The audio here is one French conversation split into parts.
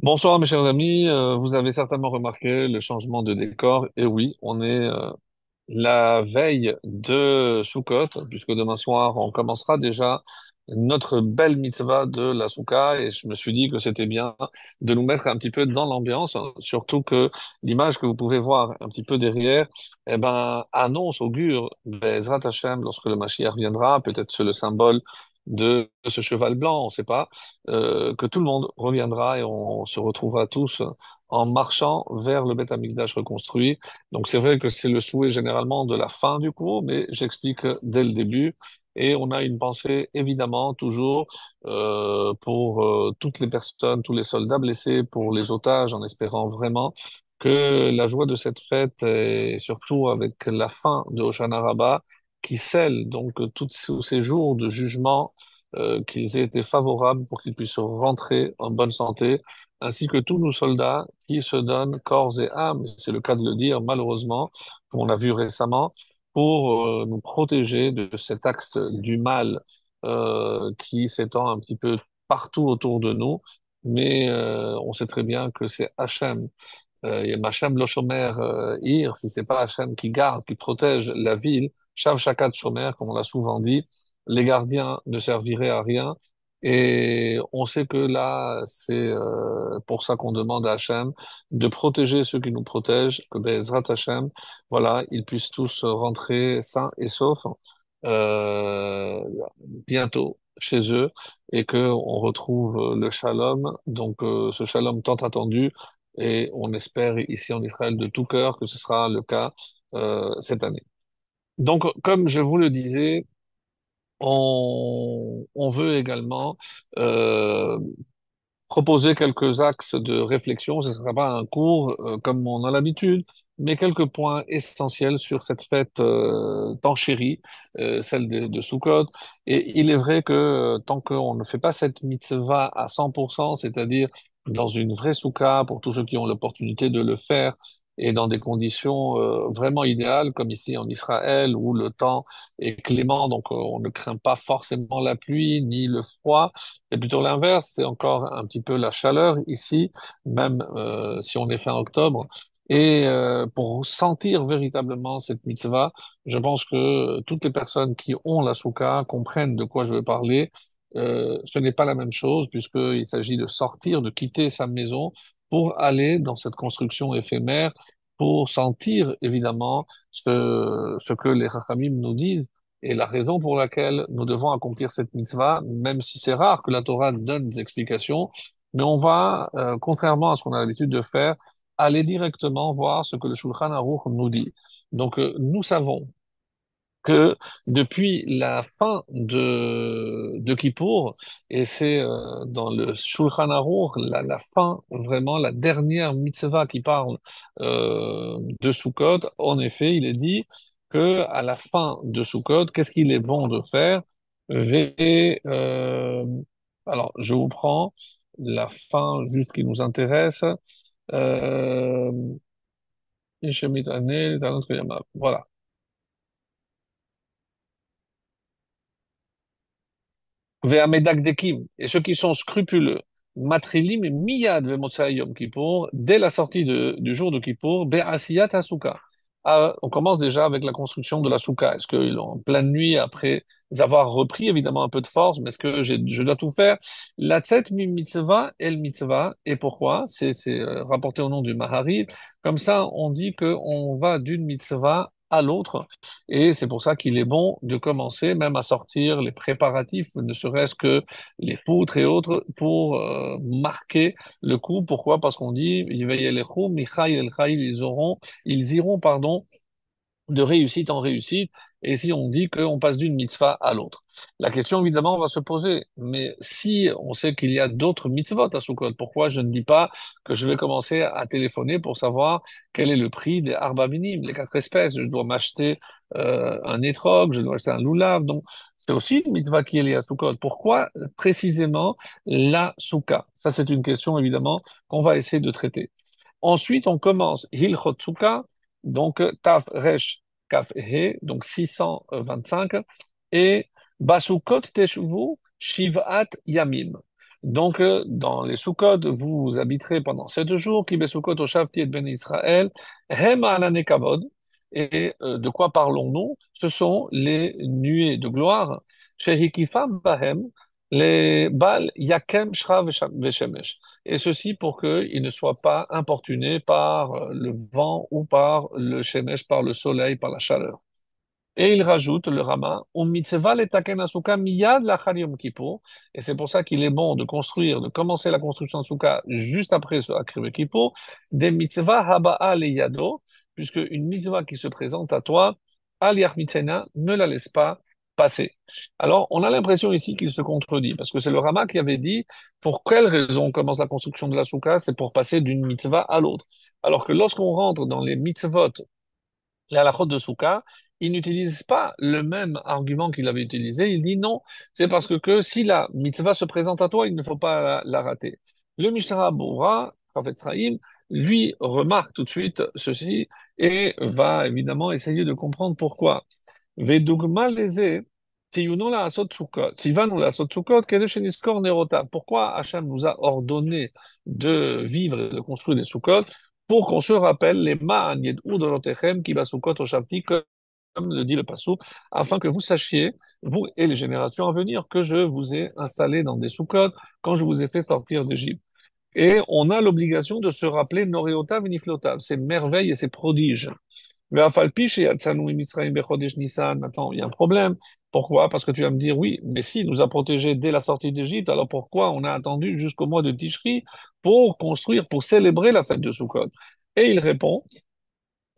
Bonsoir mes chers amis. Vous avez certainement remarqué le changement de décor. Et oui, on est la veille de Sukkot, puisque demain soir on commencera déjà notre belle mitzvah de la Souka, et je me suis dit que c'était bien de nous mettre un petit peu dans l'ambiance, hein, surtout que l'image que vous pouvez voir un petit peu derrière, eh ben, annonce, augure, Bezrat Hashem, lorsque le Mashiach viendra, peut-être c'est le symbole de ce cheval blanc, on ne sait pas, que tout le monde reviendra et on se retrouvera tous en marchant vers le Beth Amikdash reconstruit. Donc c'est vrai que c'est le souhait généralement de la fin du cours, mais j'explique dès le début. Et on a une pensée évidemment toujours pour toutes les personnes, tous les soldats blessés, pour les otages, en espérant vraiment que la joie de cette fête, et surtout avec la fin de Hoshana Rabbah, qui scelle donc tous ces jours de jugement, qu'ils aient été favorables pour qu'ils puissent rentrer en bonne santé, ainsi que tous nos soldats qui se donnent corps et âme, c'est le cas de le dire malheureusement, comme on a vu récemment, pour nous protéger de cet axe du mal qui s'étend un petit peu partout autour de nous. Mais on sait très bien que c'est Hachem, Hachem lo shomer ir, si c'est pas Hachem qui garde, qui protège la ville, Shav Shakat Shomer, comme on l'a souvent dit, les gardiens ne serviraient à rien. Et on sait que là, c'est pour ça qu'on demande à Hachem de protéger ceux qui nous protègent, que Bezrat Hachem, voilà, ils puissent tous rentrer sains et saufs euh, bientôt chez eux et que on retrouve le shalom, donc ce shalom tant attendu, et on espère ici en Israël de tout cœur que ce sera le cas cette année. Donc, comme je vous le disais, on veut également euh, proposer quelques axes de réflexion. Ce ne sera pas un cours comme on a l'habitude, mais quelques points essentiels sur cette fête tant chérie, celle de Sukkot. Et il est vrai que tant qu'on ne fait pas cette mitzvah à 100%, c'est-à-dire dans une vraie soukha, pour tous ceux qui ont l'opportunité de le faire, et dans des conditions vraiment idéales, comme ici en Israël, où le temps est clément, donc on ne craint pas forcément la pluie ni le froid, c'est plutôt l'inverse, c'est encore un petit peu la chaleur ici, même si on est fin octobre. Et pour sentir véritablement cette mitzvah, je pense que toutes les personnes qui ont la souka comprennent de quoi je veux parler. Ce n'est pas la même chose puisqu'il s'agit de sortir, de quitter sa maison pour aller dans cette construction éphémère, pour sentir évidemment ce que les Rachamim nous disent et la raison pour laquelle nous devons accomplir cette mitzvah, même si c'est rare que la Torah donne des explications, mais on va, contrairement à ce qu'on a l'habitude de faire, aller directement voir ce que le Shulchan Aruch nous dit. Donc, nous savons que depuis la fin de Kippour, et c'est dans le Shulchan Aruch, la fin, vraiment la dernière mitzvah qui parle de Sukkot, en effet, il est dit que à la fin de Sukkot, qu'est-ce qu'il est bon de faire? Et, alors, je vous prends la fin juste qui nous intéresse. Euh, voilà. Ve'amedakdekim, et ceux qui sont scrupuleux, matrilim miyad ve'motzai Yom Kippour, dès la sortie du jour de Kippour, be'asiyat hasuka. Ah, on commence déjà avec la construction de la souka. Est-ce que en pleine nuit, après avoir repris évidemment un peu de force, mais est-ce que je dois tout faire? La tzet mi mitzvah el mitzvah. Et pourquoi? C'est rapporté au nom du Maharil. Comme ça, on dit que on va d'une mitzvah à l'autre. Et c'est pour ça qu'il est bon de commencer même à sortir les préparatifs, ne serait-ce que les poutres et autres, pour marquer le coup. Pourquoi? Parce qu'on dit, ils iront, pardon, de réussite en réussite, et si on dit qu'on passe d'une mitzvah à l'autre. La question, évidemment, va se poser, mais si on sait qu'il y a d'autres mitzvot à Sukkot, pourquoi je ne dis pas que je vais commencer à téléphoner pour savoir quel est le prix des arba minim, les quatre espèces, je dois m'acheter un étrog, je dois acheter un loulav, donc c'est aussi une mitzvah qui est liée à Sukkot. Pourquoi précisément la soukha? Ça, c'est une question, évidemment, qu'on va essayer de traiter. Ensuite, on commence Hilchot Sukkah, donc Taf Resh Kaf He, donc 625, et Basukot Teshuvou Shivat Yamim. Donc, dans les Sukkot, vous habiterez pendant 7 jours. Qui Sukkot au Shavti et Ben Israël, Hem alane kavod. Et de quoi parlons-nous? Ce sont les nuées de gloire. Shehikifam bahem, les bal yakem shra veshemesh. Et ceci pour qu'ils ne soient pas importunés par le vent ou par le shemesh, par le soleil, par la chaleur. Et il rajoute, le Rama, mitzvah letaken asuka miyad lachar Yom Kippour. Et c'est pour ça qu'il est bon de construire, de commencer la construction de Souka juste après ce Yom Kippour, des mitzvahs haba'a yado, puisque une mitzvah qui se présente à toi, al yachmitzena, ne la laisse pas passer. Alors, on a l'impression ici qu'il se contredit, parce que c'est le Rama qui avait dit, pour quelle raison on commence la construction de la Souka, c'est pour passer d'une mitzvah à l'autre. Alors que lorsqu'on rentre dans les mitzvot la halachot de Souka, il n'utilise pas le même argument qu'il avait utilisé. Il dit non, c'est parce que si la mitzvah se présente à toi, il ne faut pas la rater. Le Mishnah Boura, Prophet Sraïm, lui remarque tout de suite ceci et va évidemment essayer de comprendre pourquoi. Vedugma leze, tiyuno la asot Sukkot, tivanu la asot Sukkot, kede sheniskor nerota. Pourquoi Hachem nous a ordonné de vivre et de construire des Sukkot? Pour qu'on se rappelle les ma'an yed'u dorotechem ki basukot oshavti, comme le dit le Passouk, afin que vous sachiez, vous et les générations à venir, que je vous ai installé dans des Sukkot quand je vous ai fait sortir d'Égypte. Et on a l'obligation de se rappeler Noréotav et Niflotav, ces merveilles et ces prodiges. Mais Afalpi, chez Yatsanu Mitzrayim Bechodesh Nissan, maintenant, il y a un problème. Pourquoi? Parce que tu vas me dire, oui, mais si, il nous a protégés dès la sortie d'Égypte, alors pourquoi on a attendu jusqu'au mois de Tishri pour construire, pour célébrer la fête de Sukkot? Et il répond,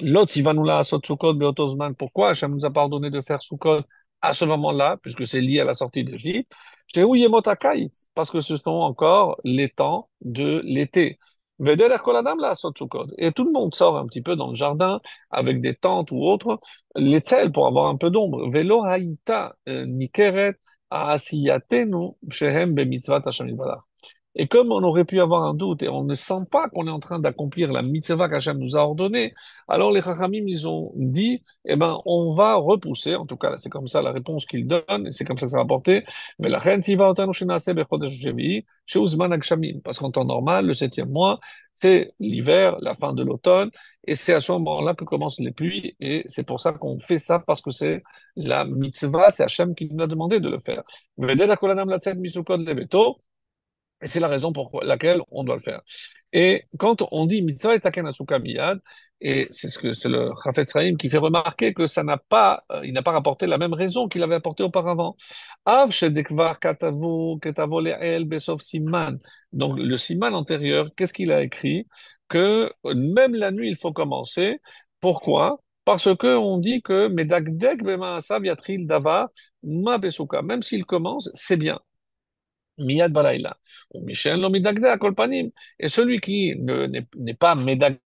L'autre, il va nous la asot Sukkot beotozman. Pourquoi Hachem nous a pardonné de faire Sukkot à ce moment-là, puisque c'est lié à la sortie d'Égypte? Chez Ouyemotakai, parce que ce sont encore les temps de l'été. Veder koladam la asot Sukkot. Et tout le monde sort un petit peu dans le jardin avec des tentes ou autres, les tsels pour avoir un peu d'ombre. Velo haïta nikeret asiyatenu shehem bemitzvat Hashem yitbarach. Et comme on aurait pu avoir un doute et on ne sent pas qu'on est en train d'accomplir la mitzvah qu'Hachem nous a ordonnée, alors les Chachamim, ils ont dit, eh ben, on va repousser, en tout cas, c'est comme ça la réponse qu'ils donnent, et c'est comme ça que ça va porter, mais la reine tiva otanu shenase bechodesh shevi'i, sheuzman hagshamim, parce qu'en temps normal, le 7e mois, c'est l'hiver, la fin de l'automne, et c'est à ce moment-là que commencent les pluies, et c'est pour ça qu'on fait ça, parce que c'est la mitzvah, c'est Hachem qui nous a demandé de le faire. Vedel hakolanam latzet misukot lebeto, et c'est la raison pour laquelle on doit le faire. Et quand on dit mitzvah et taken asuka miyad, et c'est ce que c'est le Chafetz Chaim qui fait remarquer que ça n'a pas, il n'a pas rapporté la même raison qu'il avait apporté auparavant. Av shedekvar ketavo le'el besof siman. Donc le siman antérieur, qu'est-ce qu'il a écrit? Que même la nuit il faut commencer. Pourquoi? Parce que on dit que medakdek bema asav yatril davar ma besuka. Même s'il commence, c'est bien. Miyad Balaïla. Ou Michel lo midagde à kolpanim. Et celui qui n'est pas médagde,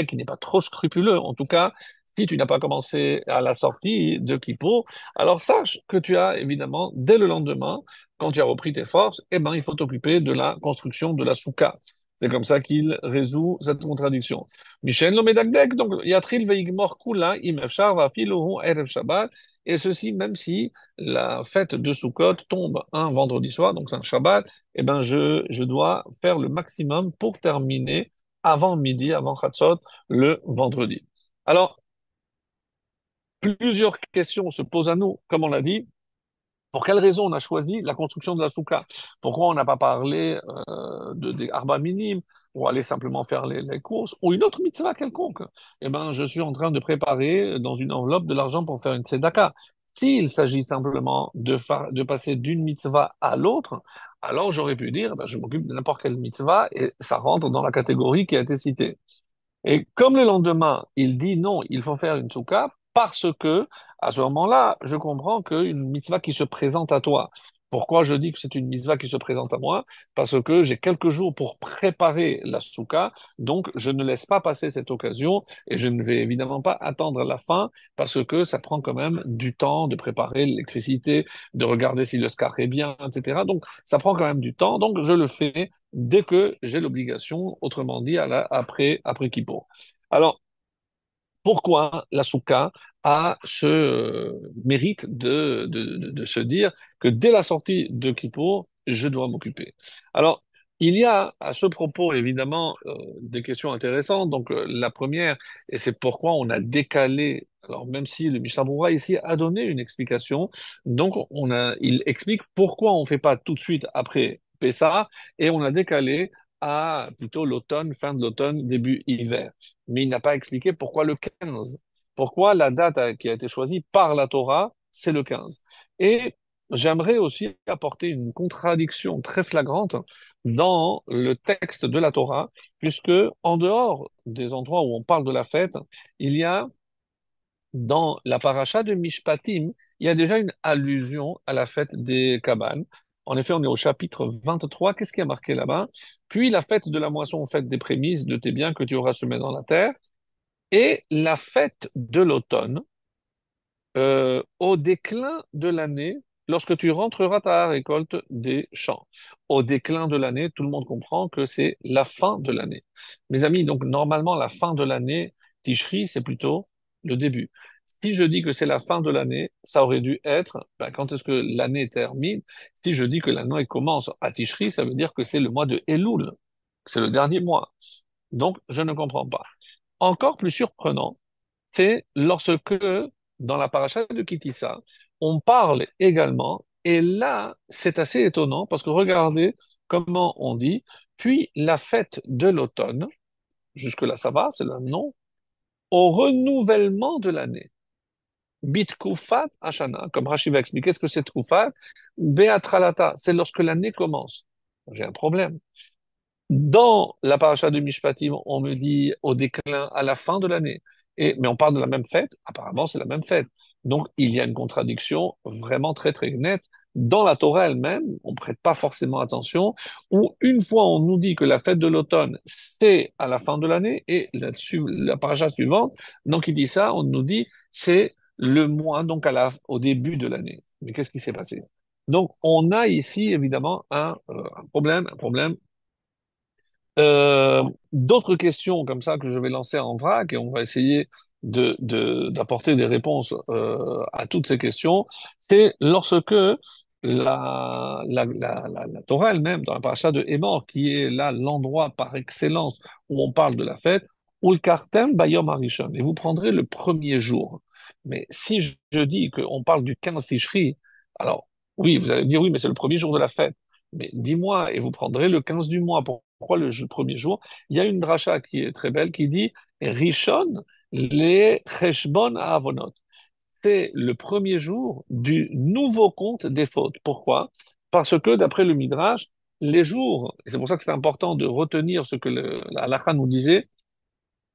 qui n'est pas trop scrupuleux, en tout cas, si tu n'as pas commencé à la sortie de Kippour, alors sache que tu as évidemment, dès le lendemain, quand tu as repris tes forces, eh ben, il faut t'occuper de la construction de la souka. C'est comme ça qu'il résout cette contradiction. Michel lo medagdek, donc yatril veigmor kula im efshar vafiluhu erev Shabbat, et ceci même si la fête de Sukkot tombe un vendredi soir, donc c'est un Shabbat, eh ben je dois faire le maximum pour terminer avant midi, avant Chatzot, le vendredi. Alors, plusieurs questions se posent à nous, comme on l'a dit. Pour quelle raison on a choisi la construction de la souka? Pourquoi on n'a pas parlé des arba minimes ou aller simplement faire les courses ou une autre mitzvah quelconque? Eh ben, je suis en train de préparer dans une enveloppe de l'argent pour faire une tzedaka. S'il s'agit simplement de passer d'une mitzvah à l'autre, alors j'aurais pu dire, ben, je m'occupe de n'importe quelle mitzvah et ça rentre dans la catégorie qui a été citée. Et comme le lendemain, il dit non, il faut faire une souka parce que, à ce moment-là, je comprends qu'une mitzvah qui se présente à toi. Pourquoi je dis que c'est une mitzvah qui se présente à moi? Parce que j'ai quelques jours pour préparer la souka, donc je ne laisse pas passer cette occasion et je ne vais évidemment pas attendre la fin parce que ça prend quand même du temps de préparer l'électricité, de regarder si le scar est bien, etc. Donc ça prend quand même du temps, donc je le fais dès que j'ai l'obligation, autrement dit, après Kippour. Alors, pourquoi la souka a ce mérite de se dire que dès la sortie de Kippour, je dois m'occuper. Alors, il y a à ce propos, évidemment, des questions intéressantes. Donc, la première, et c'est pourquoi on a décalé, alors même si le Mishnah Berurah ici a donné une explication, donc il explique pourquoi on ne fait pas tout de suite après Pessah, et on a décalé à plutôt l'automne, fin de l'automne, début hiver. Mais il n'a pas expliqué pourquoi le 15. Pourquoi la date qui a été choisie par la Torah, c'est le 15. Et j'aimerais aussi apporter une contradiction très flagrante dans le texte de la Torah, puisque en dehors des endroits où on parle de la fête, il y a dans la paracha de Mishpatim, il y a déjà une allusion à la fête des cabanes. En effet, on est au chapitre 23. Qu'est-ce qui a marqué là-bas? Puis la fête de la moisson, fête des prémices de tes biens que tu auras semés dans la terre, et la fête de l'automne, au déclin de l'année, lorsque tu rentreras ta récolte des champs. Au déclin de l'année, tout le monde comprend que c'est la fin de l'année. Mes amis, donc normalement, la fin de l'année, Tishri, c'est plutôt le début. Si je dis que c'est la fin de l'année, ça aurait dû être, ben, quand est-ce que l'année termine? Si je dis que l'année commence à Tishri, ça veut dire que c'est le mois de Elul, c'est le dernier mois. Donc, je ne comprends pas. Encore plus surprenant, c'est lorsque, dans la paracha de Kitissa, on parle également, et là, c'est assez étonnant, parce que regardez comment on dit, puis la fête de l'automne, jusque-là ça va, c'est le nom, au renouvellement de l'année. Bit Kufat Ashana, comme Rashi va expliquer ce que c'est Kufat, Beatralata, c'est lorsque l'année commence. J'ai un problème. Dans la paracha de Mishpatim, on me dit au déclin à la fin de l'année. Mais on parle de la même fête. Apparemment, c'est la même fête. Donc, il y a une contradiction vraiment très, très nette. Dans la Torah elle-même, on prête pas forcément attention, où une fois on nous dit que la fête de l'automne, c'est à la fin de l'année, et là-dessus, la paracha suivante, donc il dit ça, on nous dit, c'est le mois, donc au début de l'année. Mais qu'est-ce qui s'est passé? Donc, on a ici, évidemment, un problème d'autres questions comme ça que je vais lancer en vrac et on va essayer d'apporter des réponses à toutes ces questions. C'est lorsque la Torah elle-même, dans la paracha de Hémor, qui est là l'endroit par excellence où on parle de la fête, Ulkartem Bayom Harishon, et vous prendrez le premier jour. Mais si je dis qu'on parle du 15 Tishri, alors oui, vous allez me dire oui, mais c'est le premier jour de la fête. Mais dis-moi, et vous prendrez le 15 du mois. Pourquoi premier jour? Il y a une dracha qui est très belle qui dit Rishon le cheshbon avonot. C'est le premier jour du nouveau compte des fautes. Pourquoi? Parce que d'après le Midrash, les jours, et c'est pour ça que c'est important de retenir ce que la halakha nous disait,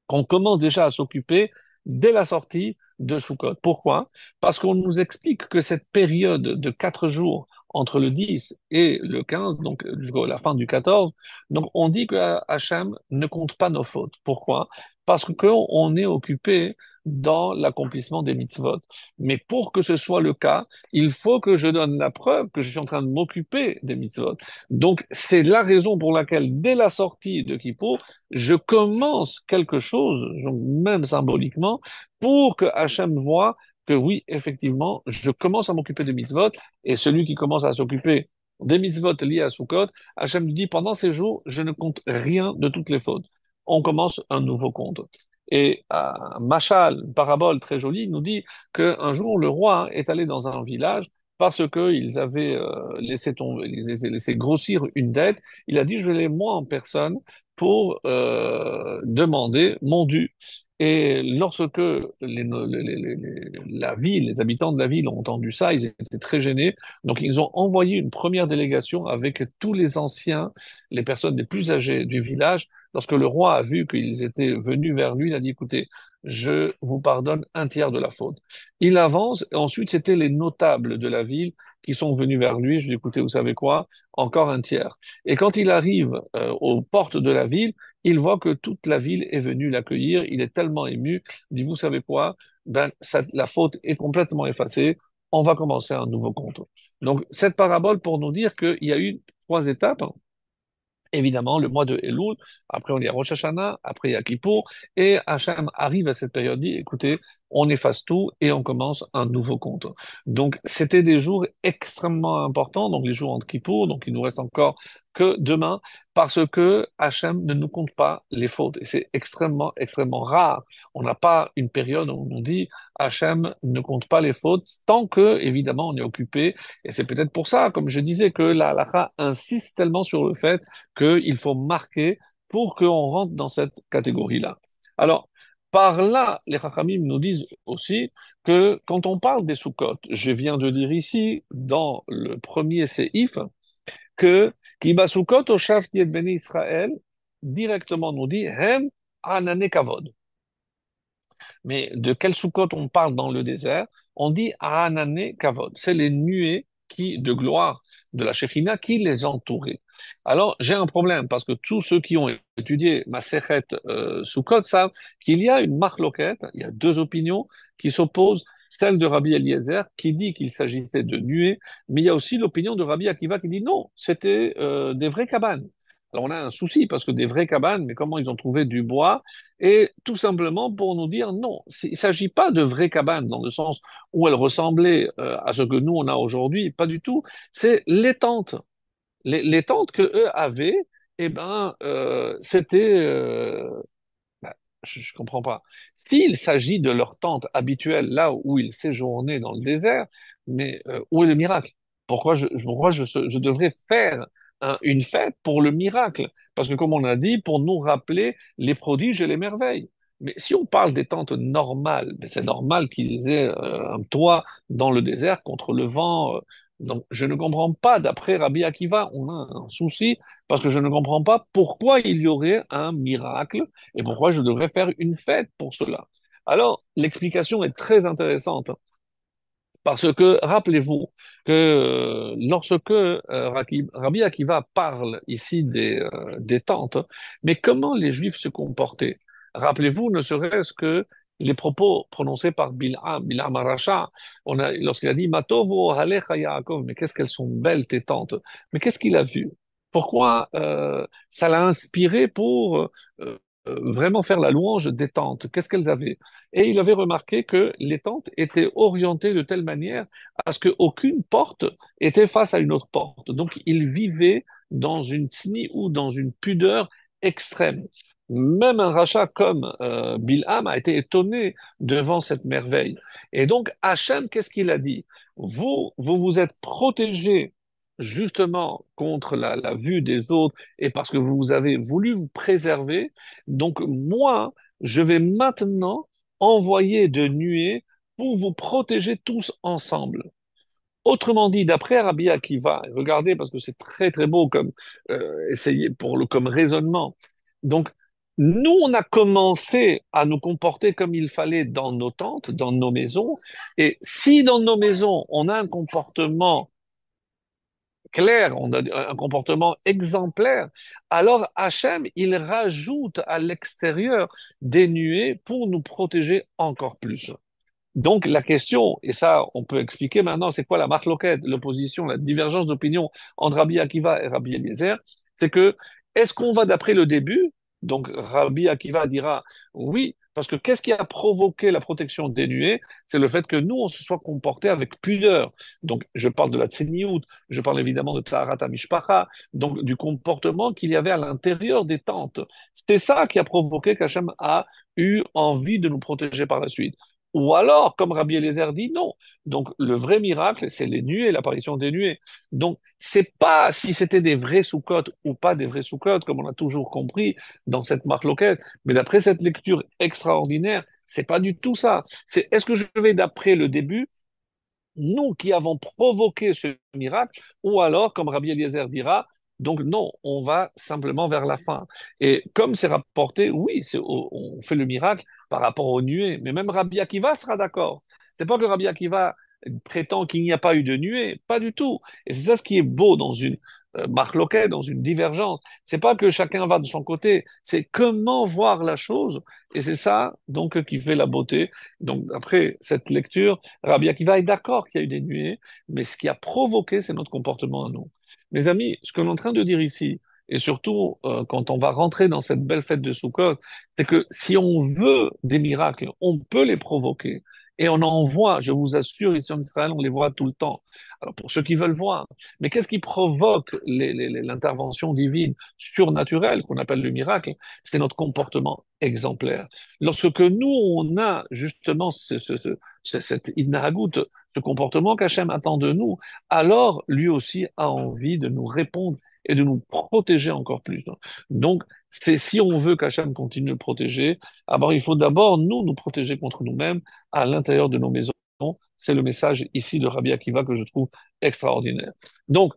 on commence déjà à s'occuper dès la sortie de Sukkot. Pourquoi? Parce qu'on nous explique que cette période de 4 jours entre le 10 et le 15, donc jusqu'à la fin du 14, donc on dit que Hachem ne compte pas nos fautes. Pourquoi? Parce qu'on est occupé dans l'accomplissement des mitzvot. Mais pour que ce soit le cas, il faut que je donne la preuve que je suis en train de m'occuper des mitzvot. Donc c'est la raison pour laquelle, dès la sortie de Kippour, je commence quelque chose, donc même symboliquement, pour que Hachem voit que oui, effectivement, je commence à m'occuper des mitzvot, et celui qui commence à s'occuper des mitzvot liés à Sukkot, Hachem lui dit, pendant ces jours, je ne compte rien de toutes les fautes. On commence un nouveau compte. Et Machal, une parabole très jolie, nous dit qu'un jour, le roi est allé dans un village parce qu'ils avaient laissé tomber, ils avaient laissé grossir une dette. Il a dit, je vais aller moi en personne pour demander mon dû. Et lorsque la ville, les habitants de la ville ont entendu ça, ils étaient très gênés. Donc, ils ont envoyé une première délégation avec tous les anciens, les personnes les plus âgées du village. Lorsque le roi a vu qu'ils étaient venus vers lui, il a dit, écoutez, je vous pardonne un tiers de la faute. Il avance, et ensuite, c'était les notables de la ville qui sont venus vers lui. Je lui ai dit, écoutez, vous savez quoi? Encore un tiers. Et quand il arrive aux portes de la ville, il voit que toute la ville est venue l'accueillir. Il est tellement ému. Il dit, vous savez quoi? Ben, la faute est complètement effacée. On va commencer un nouveau compte. Donc, cette parabole pour nous dire qu'il y a eu 3 étapes. évidemment, le mois de Elul, après on est à Rosh Hashanah, après il y a Kippour, et Hachem arrive à cette période, dit, écoutez, on efface tout et on commence un nouveau compte. Donc, c'était des jours extrêmement importants, donc les jours entre Kippour, donc il nous reste encore que demain, parce que Hachem ne nous compte pas les fautes, et c'est extrêmement, extrêmement rare. On n'a pas une période où on dit Hachem ne compte pas les fautes, tant que, évidemment, on est occupé, et c'est peut-être pour ça, comme je disais, que la halakha insiste tellement sur le fait qu'il faut marquer pour qu'on rentre dans cette catégorie-là. Alors, par là, les Chachamim nous disent aussi que quand on parle des Sukkot, je viens de dire ici, dans le premier séif, que Kiba Sukkot au Shafti et Beni Israël, directement nous dit Hem Anane Kavod. Mais de quel Sukkot on parle dans le désert? On dit Anane Kavod. C'est les nuées de gloire de la Shekhinah qui les entouraient. Alors, j'ai un problème parce que tous ceux qui ont étudié Masechet Sukkot savent qu'il y a une marloquette, il y a deux opinions qui s'opposent. Celle de Rabbi Eliezer qui dit qu'il s'agissait de nuées, mais il y a aussi l'opinion de Rabbi Akiva qui dit non, c'était des vraies cabanes. Alors on a un souci parce que des vraies cabanes, mais comment ils ont trouvé du bois? Et tout simplement pour nous dire non, il ne s'agit pas de vraies cabanes dans le sens où elles ressemblaient à ce que nous on a aujourd'hui, pas du tout. C'est les tentes. Les tentes que eux avaient, eh ben, c'était bah, je ne comprends pas. S'il s'agit de leur tente habituelle, là où ils séjournaient dans le désert, mais où est le miracle? Pourquoi je devrais faire une fête pour le miracle? Parce que comme on a dit, pour nous rappeler les prodiges et les merveilles. Mais si on parle des tentes normales, ben c'est normal qu'ils aient un toit dans le désert contre le vent. Donc je ne comprends pas, d'après Rabbi Akiva, on a un souci parce que je ne comprends pas pourquoi il y aurait un miracle et pourquoi je devrais faire une fête pour cela? Alors, l'explication est très intéressante parce que rappelez-vous que lorsque Rabbi Akiva parle ici des tentes, mais comment les Juifs se comportaient? Rappelez-vous, ne serait-ce que les propos prononcés par Bilham Aracha, lorsqu'il a dit Matovo Halecha Yaakov, mais qu'est-ce qu'elles sont belles tes tentes, mais qu'est-ce qu'il a vu? Pourquoi ça l'a inspiré pour vraiment faire la louange des tentes? Qu'est-ce qu'elles avaient? Et il avait remarqué que les tentes étaient orientées de telle manière à ce qu'aucune porte était face à une autre porte. Donc, il vivait dans une tsni ou dans une pudeur extrême. Même un rachat comme Bilham a été étonné devant cette merveille. Et donc, Hachem, qu'est-ce qu'il a dit? Vous vous êtes protégés justement contre la vue des autres et parce que vous avez voulu vous préserver. Donc, moi, je vais maintenant envoyer de nuées pour vous protéger tous ensemble. Autrement dit, d'après Rabbi Akiva, regardez parce que c'est très très beau comme essayez comme raisonnement. Donc, nous, on a commencé à nous comporter comme il fallait dans nos tentes, dans nos maisons, et si dans nos maisons on a un comportement clair, on a un comportement exemplaire, alors Hachem, il rajoute à l'extérieur des nuées pour nous protéger encore plus. Donc la question, et ça on peut expliquer maintenant, c'est quoi la marloquette, l'opposition, la divergence d'opinion entre Rabbi Akiva et Rabbi Eliezer, c'est que est-ce qu'on va d'après le début? Donc Rabbi Akiva dira oui, parce que qu'est-ce qui a provoqué la protection des nuées? C'est le fait que nous on se soit comporté avec pudeur. Donc je parle de la tseniout, je parle évidemment de Tzaharat Mishpacha, donc du comportement qu'il y avait à l'intérieur des tentes. C'est ça qui a provoqué qu'Hachem a eu envie de nous protéger par la suite. Ou alors, comme Rabbi Eliezer dit, non. Donc, le vrai miracle, c'est les nuées, l'apparition des nuées. Donc, c'est pas si c'était des vrais sous-cotes ou pas des vrais sous-cotes, comme on a toujours compris dans cette marloquette, mais d'après cette lecture extraordinaire, c'est pas du tout ça. C'est est-ce que je vais d'après le début, nous qui avons provoqué ce miracle, ou alors, comme Rabbi Eliezer dira, donc non, on va simplement vers la fin. Et comme c'est rapporté, oui, on fait le miracle par rapport aux nuées, mais même Rabbi Akiva sera d'accord. C'est pas que Rabbi Akiva prétend qu'il n'y a pas eu de nuée, pas du tout. Et c'est ça ce qui est beau dans une marloquette, dans une divergence. C'est pas que chacun va de son côté, c'est comment voir la chose, et c'est ça donc qui fait la beauté. Donc après cette lecture, Rabbi Akiva est d'accord qu'il y a eu des nuées, mais ce qui a provoqué, c'est notre comportement à nous. Mes amis, ce que l'on est en train de dire ici, et surtout quand on va rentrer dans cette belle fête de Sukkot, c'est que si on veut des miracles, on peut les provoquer. Et on en voit, je vous assure, ici en Israël, on les voit tout le temps. Alors pour ceux qui veulent voir, mais qu'est-ce qui provoque l'intervention divine surnaturelle qu'on appelle le miracle? C'est notre comportement exemplaire. Lorsque nous, on a justement cette innagout, ce comportement qu'Hachem attend de nous, alors lui aussi a envie de nous répondre et de nous protéger encore plus. Donc, c'est si on veut qu'Hachem continue de protéger, alors il faut d'abord nous protéger contre nous-mêmes à l'intérieur de nos maisons. C'est le message ici de Rabbi Akiva que je trouve extraordinaire. Donc,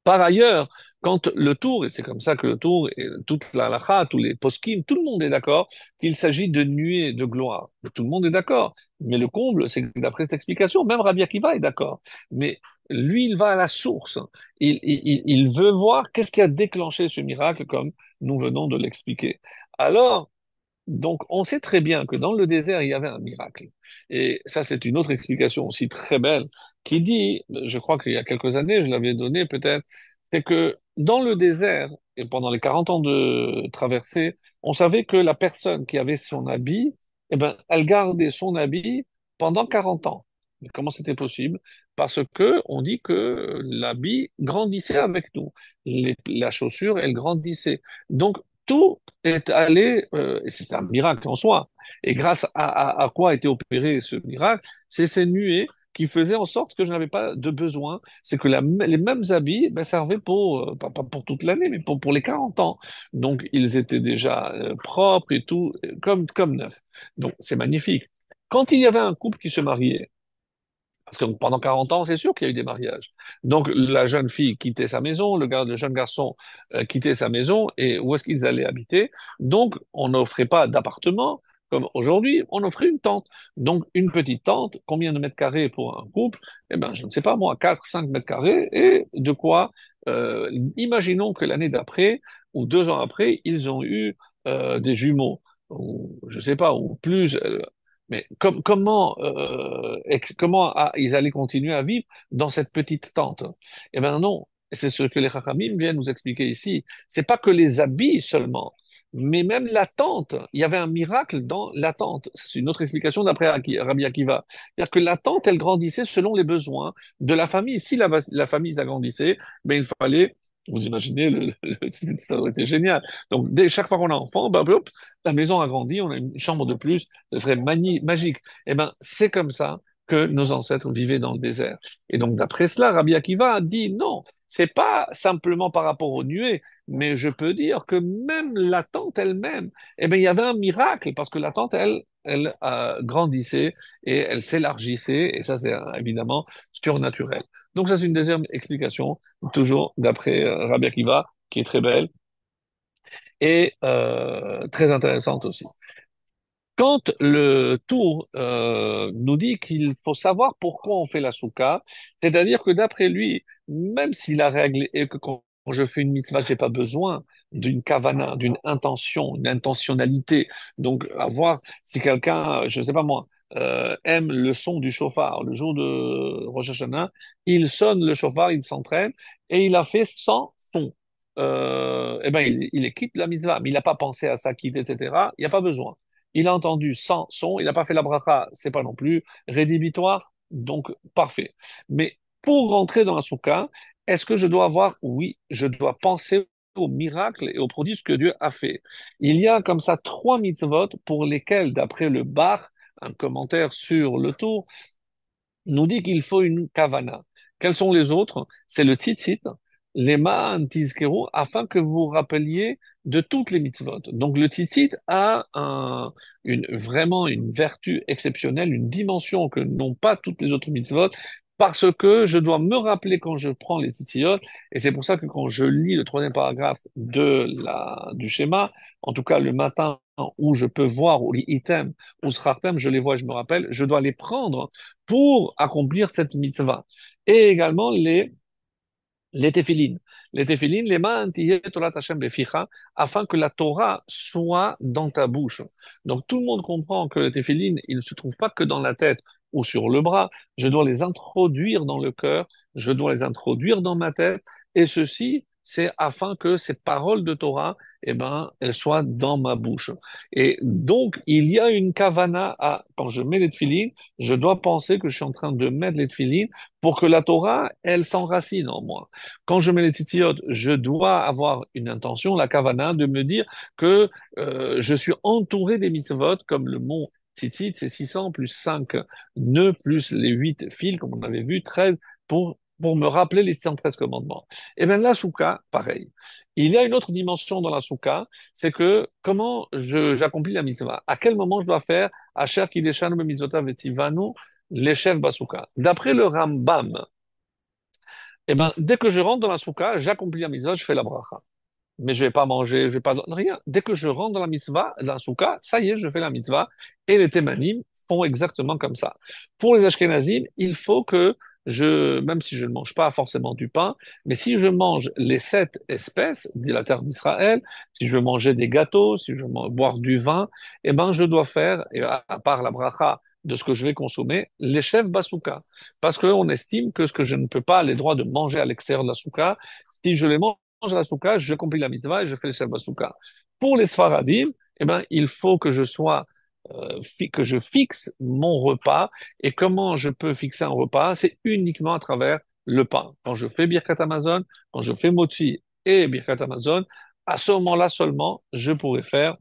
par ailleurs, quand le tour, et c'est comme ça que le tour, et toute la halakha, tous les poskim, tout le monde est d'accord qu'il s'agit de nuées de gloire. Tout le monde est d'accord. Mais le comble, c'est que d'après cette explication, même Rabbi Akiva est d'accord. Mais lui, il va à la source. Il veut voir qu'est-ce qui a déclenché ce miracle, comme nous venons de l'expliquer. Alors, donc, on sait très bien que dans le désert, il y avait un miracle. Et ça, c'est une autre explication aussi très belle qui dit, je crois qu'il y a quelques années, je l'avais donné peut-être, c'est que dans le désert, et pendant les 40 ans de traversée, on savait que la personne qui avait son habit, eh ben, elle gardait son habit pendant 40 ans. Mais comment c'était possible? Parce que on dit que l'habit grandissait avec nous. La chaussure, elle grandissait. Donc, tout est allé, et c'est un miracle en soi. Et grâce à quoi a été opéré ce miracle, c'est ces nuées qui faisaient en sorte que je n'avais pas de besoin. C'est que les mêmes habits ben, servaient pour, pas pour toute l'année, mais pour les 40 ans. Donc, ils étaient déjà propres et tout, comme neufs. Donc, c'est magnifique. Quand il y avait un couple qui se mariait, parce que pendant 40 ans, c'est sûr qu'il y a eu des mariages. Donc, la jeune fille quittait sa maison, le jeune garçon quittait sa maison, et où est-ce qu'ils allaient habiter? Donc, on n'offrait pas d'appartement, comme aujourd'hui, on offrait une tente. Donc, une petite tente, combien de mètres carrés pour un couple? Eh ben, je ne sais pas, moi, 4, 5 mètres carrés, et de quoi, imaginons que l'année d'après, ou 2 ans après, ils ont eu des jumeaux, ou je sais pas, ou plus, mais comment ils allaient continuer à vivre dans cette petite tente? Eh bien non, c'est ce que les Chachamim viennent nous expliquer ici. C'est pas que les habits seulement, mais même la tente. Il y avait un miracle dans la tente. C'est une autre explication d'après Rabbi Akiva. C'est-à-dire que la tente, elle grandissait selon les besoins de la famille. Si la famille s'agrandissait, ben il fallait. Vous imaginez, ça aurait été génial. Donc, chaque fois qu'on a un enfant, ben, hop, la maison a grandi, on a une chambre de plus, ce serait magique. Eh ben, c'est comme ça que nos ancêtres vivaient dans le désert. Et donc, d'après cela, Rabbi Akiva a dit non, c'est pas simplement par rapport aux nuées, mais je peux dire que même la tente elle-même, eh ben, il y avait un miracle parce que la tente, elle grandissait et elle s'élargissait, et ça, c'est évidemment surnaturel. Donc, ça, c'est une deuxième explication, toujours d'après Rabbi Akiva, qui est très belle et très intéressante aussi. Quand le tour nous dit qu'il faut savoir pourquoi on fait la souka, c'est-à-dire que d'après lui, même si la règle est que quand je fais une mitzvah, j'ai pas besoin d'une kavana, d'une intention, une intentionnalité. Donc, à voir si quelqu'un, je sais pas moi, aime le son du chauffard. Le jour de Rosh Hashanah, il sonne le chauffard, il s'entraîne et il a fait sans son. Eh ben, il quitte la mitzvah, mais il n'a pas pensé à sa quitte, etc. Il n'y a pas besoin. Il a entendu sans son, il n'a pas fait la bracha, c'est pas non plus rédhibitoire, donc parfait. Mais pour rentrer dans la soukha, est-ce que je dois avoir, oui, je dois penser au miracle et au prodige que Dieu a fait. Il y a comme ça 3 mitzvot pour lesquels, d'après le Bar, un commentaire sur le tour, nous dit qu'il faut une kavana. Quels sont les autres? C'est le tzitzit, les ma'an tizkeru, afin que vous vous rappeliez de toutes les mitzvot. Donc le tzitzit a vraiment une vertu exceptionnelle, une dimension que n'ont pas toutes les autres mitzvot, parce que je dois me rappeler quand je prends les tzitzit, et c'est pour ça que quand je lis le troisième paragraphe du schéma, en tout cas le matin où je peux voir, ou les items, ou srartem, je les vois et je me rappelle, je dois les prendre pour accomplir cette mitzvah. Et également les téphilines. Les téphilines, les mains Torah Hashem beficha, afin que la Torah soit dans ta bouche. Donc tout le monde comprend que les téphilines, ils ne se trouvent pas que dans la tête ou sur le bras. Je dois les introduire dans le cœur, je dois les introduire dans ma tête, et ceci c'est afin que cette parole de Torah, eh ben, elle soit dans ma bouche. Et donc, il y a une kavana à, quand je mets les tefilines, je dois penser que je suis en train de mettre les tefilines pour que la Torah, elle s'enracine en moi. Quand je mets les tzitzit, je dois avoir une intention, la kavana, de me dire que je suis entouré des mitzvot, comme le mont tzitzit, c'est 600 plus 5 nœuds, plus les 8 fils, comme on avait vu, 13, pour me rappeler les 613 commandements. Et bien la souka, pareil. Il y a une autre dimension dans la souka, c'est que comment j'accomplis la mitzvah. À quel moment je dois faire Asher kideshanu b'mitzvotav v'tzivanu l'eshev basouka. D'après le Rambam, eh ben, dès que je rentre dans la souka, j'accomplis la mitzvah, je fais la bracha. Mais je vais pas manger, je vais pas rien. Dès que je rentre dans la mitzvah, dans la souka, ça y est, je fais la mitzvah. Et les témanim font exactement comme ça. Pour les ashkénazim, il faut que même si je ne mange pas forcément du pain, mais si je mange les 7 espèces, dit la terre d'Israël, si je veux manger des gâteaux, si je veux boire du vin, eh ben, je dois faire, et à part la bracha de ce que je vais consommer, les chefs basouka. Parce qu'on estime que ce que je ne peux pas, les droits de manger à l'extérieur de la souka, si je les mange à la souka, je accomplis la mitzvah et je fais le chef basouka. Pour les sfaradim, eh ben, il faut que que je fixe mon repas. Et comment je peux fixer un repas? C'est uniquement à travers le pain. Quand je fais Birkat Amazon, quand je fais Motzi et Birkat Amazon, à ce moment-là seulement, je pourrais faire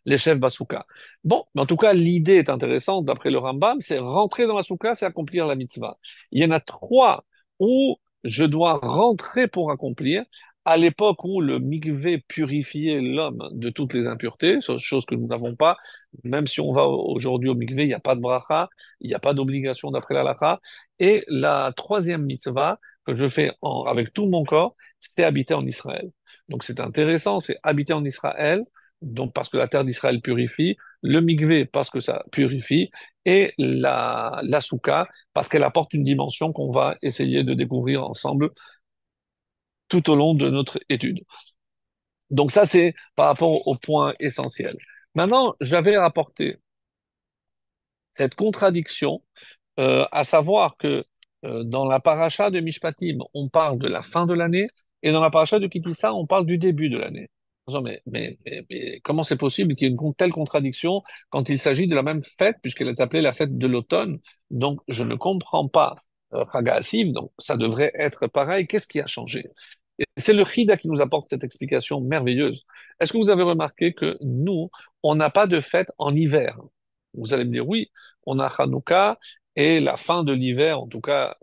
les chefs basouka. Bon, mais en tout cas, l'idée est intéressante d'après le Rambam, c'est rentrer dans la souka, c'est accomplir la mitzvah. Il y en a trois où je dois rentrer pour accomplir. À l'époque où le mikvé purifiait l'homme de toutes les impuretés, chose que nous n'avons pas, même si on va aujourd'hui au mikvé, il n'y a pas de bracha, il n'y a pas d'obligation d'après la halakha. Et la troisième mitzvah que je fais avec tout mon corps, c'est habiter en Israël. Donc c'est intéressant, c'est habiter en Israël, donc parce que la terre d'Israël purifie, le mikvé parce que ça purifie, et la souka parce qu'elle apporte une dimension qu'on va essayer de découvrir ensemble tout au long de notre étude. Donc ça, c'est par rapport au point essentiel. Maintenant, j'avais rapporté cette contradiction, à savoir que dans la paracha de Mishpatim, on parle de la fin de l'année, et dans la paracha de Kitissa, on parle du début de l'année. Non, mais comment c'est possible qu'il y ait une telle contradiction quand il s'agit de la même fête, puisqu'elle est appelée la fête de l'automne? Donc, je ne comprends pas Chaga Asiv, donc ça devrait être pareil. Qu'est-ce qui a changé? Et c'est le Chida qui nous apporte cette explication merveilleuse. Est-ce que vous avez remarqué que nous, on n'a pas de fête en hiver? Vous allez me dire oui, on a Hanouka et la fin de l'hiver, en tout cas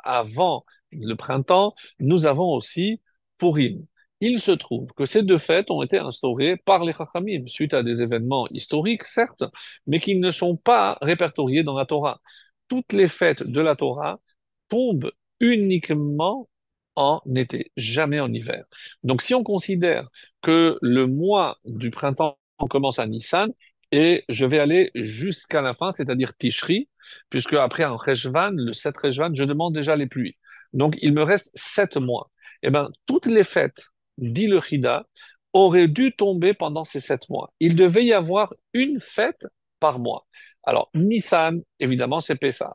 avant le printemps, nous avons aussi Purim. Il se trouve que ces deux fêtes ont été instaurées par les Chachamim suite à des événements historiques, certes, mais qui ne sont pas répertoriés dans la Torah. Toutes les fêtes de la Torah tombent uniquement en été, jamais en hiver. Donc si on considère que le mois du printemps commence à Nissan, et je vais aller jusqu'à la fin, c'est-à-dire Tishri, puisque après en Rejvan, le 7 Rejvan, je demande déjà les pluies. Donc il me reste 7 mois. Eh bien, toutes les fêtes, dit le Chida, auraient dû tomber pendant ces 7 mois. Il devait y avoir une fête par mois. Alors, Nissan, évidemment, c'est Pessah.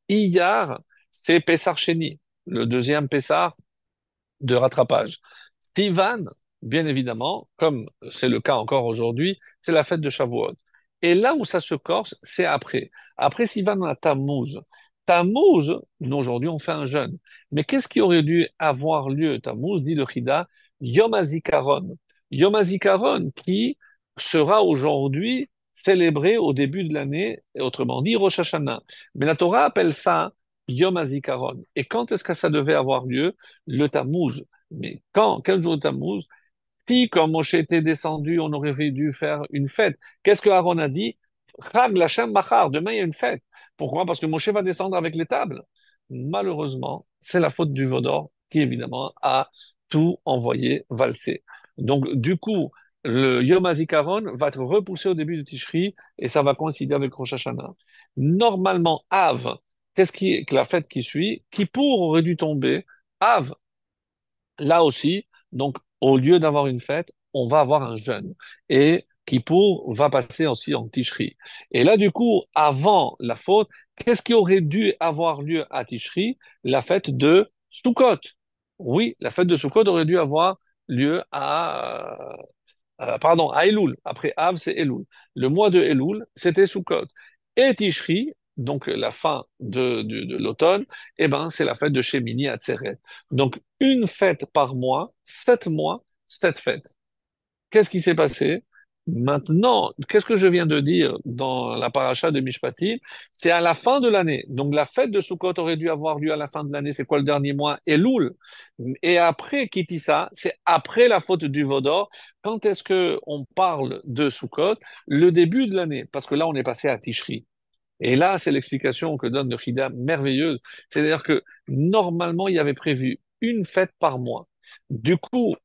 Iyar, c'est Pessah Sheni, le deuxième Pessah de rattrapage. Sivan, bien évidemment, comme c'est le cas encore aujourd'hui, c'est la fête de Shavuot. Et là où ça se corse, c'est après. Après Sivan, on a Tammuz. Tammuz, nous aujourd'hui, on fait un jeûne. Mais qu'est-ce qui aurait dû avoir lieu, Tammuz, dit le Chida, Yom HaZikaron. Yom HaZikaron qui sera aujourd'hui célébré au début de l'année, et autrement dit Rosh Hashanah. Mais la Torah appelle ça Yom HaZikaron. Et quand est-ce que ça devait avoir lieu? Le Tammuz. Mais quand? Quel jour de Tammuz? Si, quand Moshe était descendu, on aurait dû faire une fête. Qu'est-ce que Aaron a dit? Chag Lachem Machar, demain il y a une fête. Pourquoi? Parce que Moshe va descendre avec les tables. Malheureusement, c'est la faute du Vaudor qui, évidemment, a tout envoyé valser. Donc, du coup, le Yom HaZikaron va être repoussé au début de Tishri et ça va coïncider avec Rosh Hashanah. Normalement, Av, la fête qui suit? Kippour aurait dû tomber. Av, là aussi, donc, au lieu d'avoir une fête, on va avoir un jeûne. Et Kippour va passer aussi en Tishri. Et là, du coup, avant la faute, qu'est-ce qui aurait dû avoir lieu à Tishri? La fête de Sukkot. Oui, la fête de Sukkot aurait dû avoir lieu pardon, à Elul. Après Av, c'est Elul. Le mois de Elul, c'était Sukkot. Et Tishri, donc la fin de l'automne, eh ben, c'est la fête de Shemini Atzeret. Donc, une fête par mois, 7 mois, 7 fêtes. Qu'est-ce qui s'est passé? Maintenant, qu'est-ce que je viens de dire dans la paracha de Mishpatim? C'est à la fin de l'année. Donc la fête de Sukkot aurait dû avoir lieu à la fin de l'année. C'est quoi le dernier mois? Elul. Et après Kitissa, c'est après la faute du Vaudor. Quand est-ce que on parle de Sukkot? Le début de l'année. Parce que là, on est passé à Tishri. Et là, c'est l'explication que donne le Chida merveilleuse. C'est-à-dire que normalement, il y avait prévu une fête par mois. Du coup,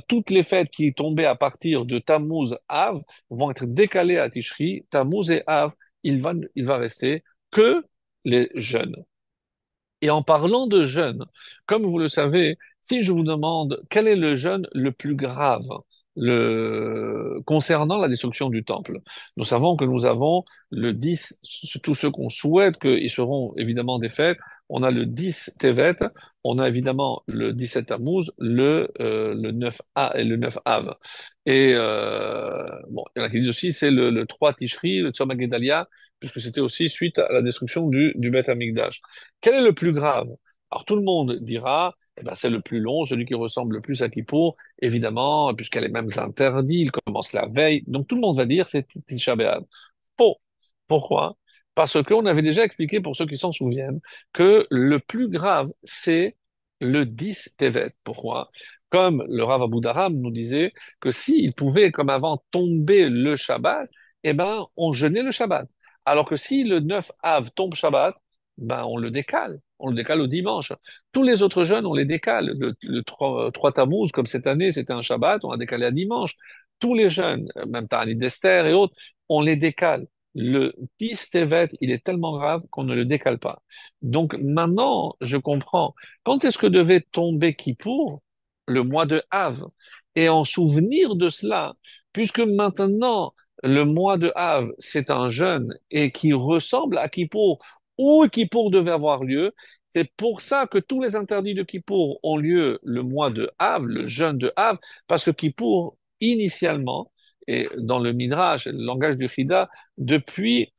toutes les fêtes qui tombaient à partir de Tammuz, Av, vont être décalées à Tishri. Tammuz et Av, il va rester que les jeunes. Et en parlant de jeûne, comme vous le savez, si je vous demande quel est le jeûne le plus grave concernant la destruction du temple, nous savons que nous avons le 10, tous ceux qu'on souhaite qu'ils seront évidemment des fêtes, on a le 10 Tevet, on a évidemment le 17 Tammuz, le 9 A et le 9 Av. Et bon, il y en a qui disent aussi c'est le 3 Tishri, le Tzom HaGedalia, puisque c'était aussi suite à la destruction du Beth Amikdash. Quel est le plus grave? Alors tout le monde dira, eh ben, c'est le plus long, celui qui ressemble le plus à Kippour, évidemment, puisqu'elle est même interdite, il commence la veille. Donc tout le monde va dire c'est Tisha B'Av. Faux. Pourquoi? Parce qu'on avait déjà expliqué, pour ceux qui s'en souviennent, que le plus grave, c'est le 10 Tevet. Pourquoi? Comme le Rav Abu Dharam nous disait que s'il pouvait, comme avant, tomber le Shabbat, eh ben, on jeûnait le Shabbat. Alors que si le 9 Av tombe Shabbat, ben, on le décale. On le décale au dimanche. Tous les autres jeûnes, on les décale. Le 3 Tammuz, comme cette année, c'était un Shabbat, on a décalé à dimanche. Tous les jeûnes, même Ta'anit d'Esther et autres, on les décale. Le 10 Tevet, il est tellement grave qu'on ne le décale pas. Donc maintenant, je comprends. Quand est-ce que devait tomber Kippour? Le mois de Av. Et en souvenir de cela, puisque maintenant, le mois de Av, c'est un jeûne et qui ressemble à Kippour, où Kippour devait avoir lieu, c'est pour ça que tous les interdits de Kippour ont lieu le mois de Av, le jeûne de Av, parce que Kippour, initialement, et dans le Midrash, le langage du Chida, depuis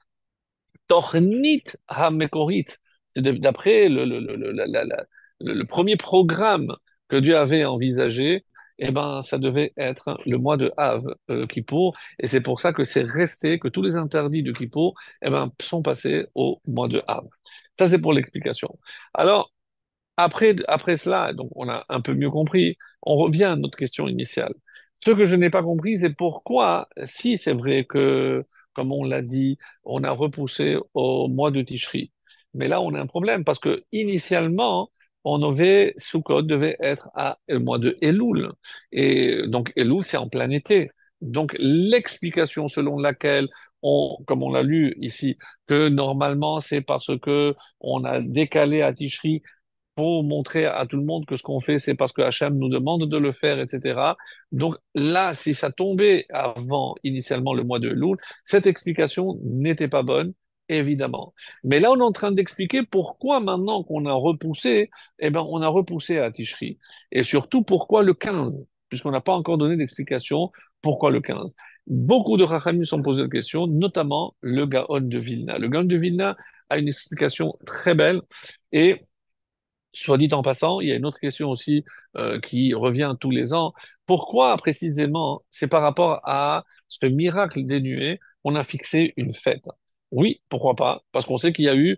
Tornit HaMekorit, c'est d'après le premier programme que Dieu avait envisagé, eh ben, ça devait être le mois de Av, Kippour, et c'est pour ça que c'est resté, que tous les interdits de Kippour, eh ben, sont passés au mois de Av. Ça, c'est pour l'explication. Alors, après cela, donc on a un peu mieux compris, on revient à notre question initiale. Ce que je n'ai pas compris, c'est pourquoi, si c'est vrai que, comme on l'a dit, on a repoussé au mois de Tishri. Mais là, on a un problème parce que initialement, Sukkot devait être à le mois de Elul. Et donc, Elul, c'est en plein été. Donc, l'explication selon laquelle comme on l'a lu ici, que normalement, c'est parce que on a décalé à Tishri pour montrer à tout le monde que ce qu'on fait, c'est parce que Hachem nous demande de le faire, etc. Donc là, si ça tombait avant initialement le mois de Elul, cette explication n'était pas bonne, évidemment. Mais là, on est en train d'expliquer pourquoi maintenant qu'on a repoussé, eh ben, on a repoussé à Tishri. Et surtout, pourquoi le 15, puisqu'on n'a pas encore donné d'explication pourquoi le 15. Beaucoup de Rachamim sont posés la question, notamment le Gaon de Vilna. Le Gaon de Vilna a une explication très belle et soit dit en passant, il y a une autre question aussi qui revient tous les ans. Pourquoi précisément, c'est par rapport à ce miracle des nuées, on a fixé une fête? Oui, pourquoi pas? Parce qu'on sait qu'il y a eu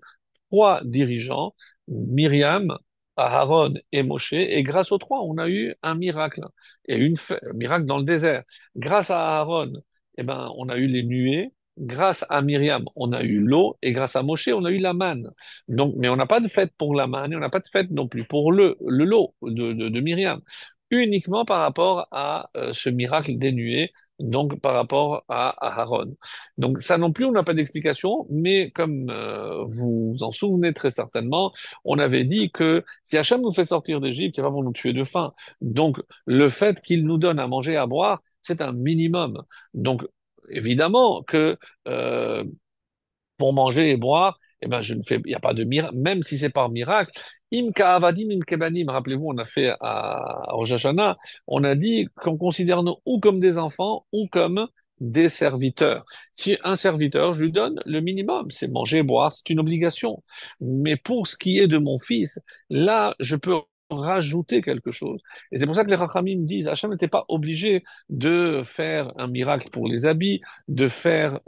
3 dirigeants, Myriam, Aaron et Moshe, et grâce aux 3, on a eu un miracle, et un miracle dans le désert. Grâce à Aaron, eh ben, on a eu les nuées. Grâce à Myriam, on a eu l'eau, et grâce à Moshe, on a eu la manne. Donc, mais on n'a pas de fête pour la manne, et on n'a pas de fête non plus pour le lot de Myriam. Uniquement par rapport à ce miracle des nuées, donc par rapport à Aaron. Donc ça non plus, on n'a pas d'explication, mais comme vous vous en souvenez très certainement, on avait dit que si Hachem nous fait sortir d'Égypte, c'est pas pour nous tuer de faim. Donc le fait qu'il nous donne à manger, à boire, c'est un minimum. Donc évidemment que pour manger et boire, eh ben je ne fais, il n'y a pas de miracle, même si c'est par miracle, Im ka'avadim, im kebanim. Rappelez-vous, on a fait à Rosh Hashanah, on a dit qu'on considère nous ou comme des enfants ou comme des serviteurs. Si un serviteur, je lui donne le minimum, c'est manger, boire, c'est une obligation. Mais pour ce qui est de mon fils, là, je peux rajouter quelque chose. Et c'est pour ça que les Rachamim disent, Hachem n'était pas obligé de faire un miracle pour les habits, de faire,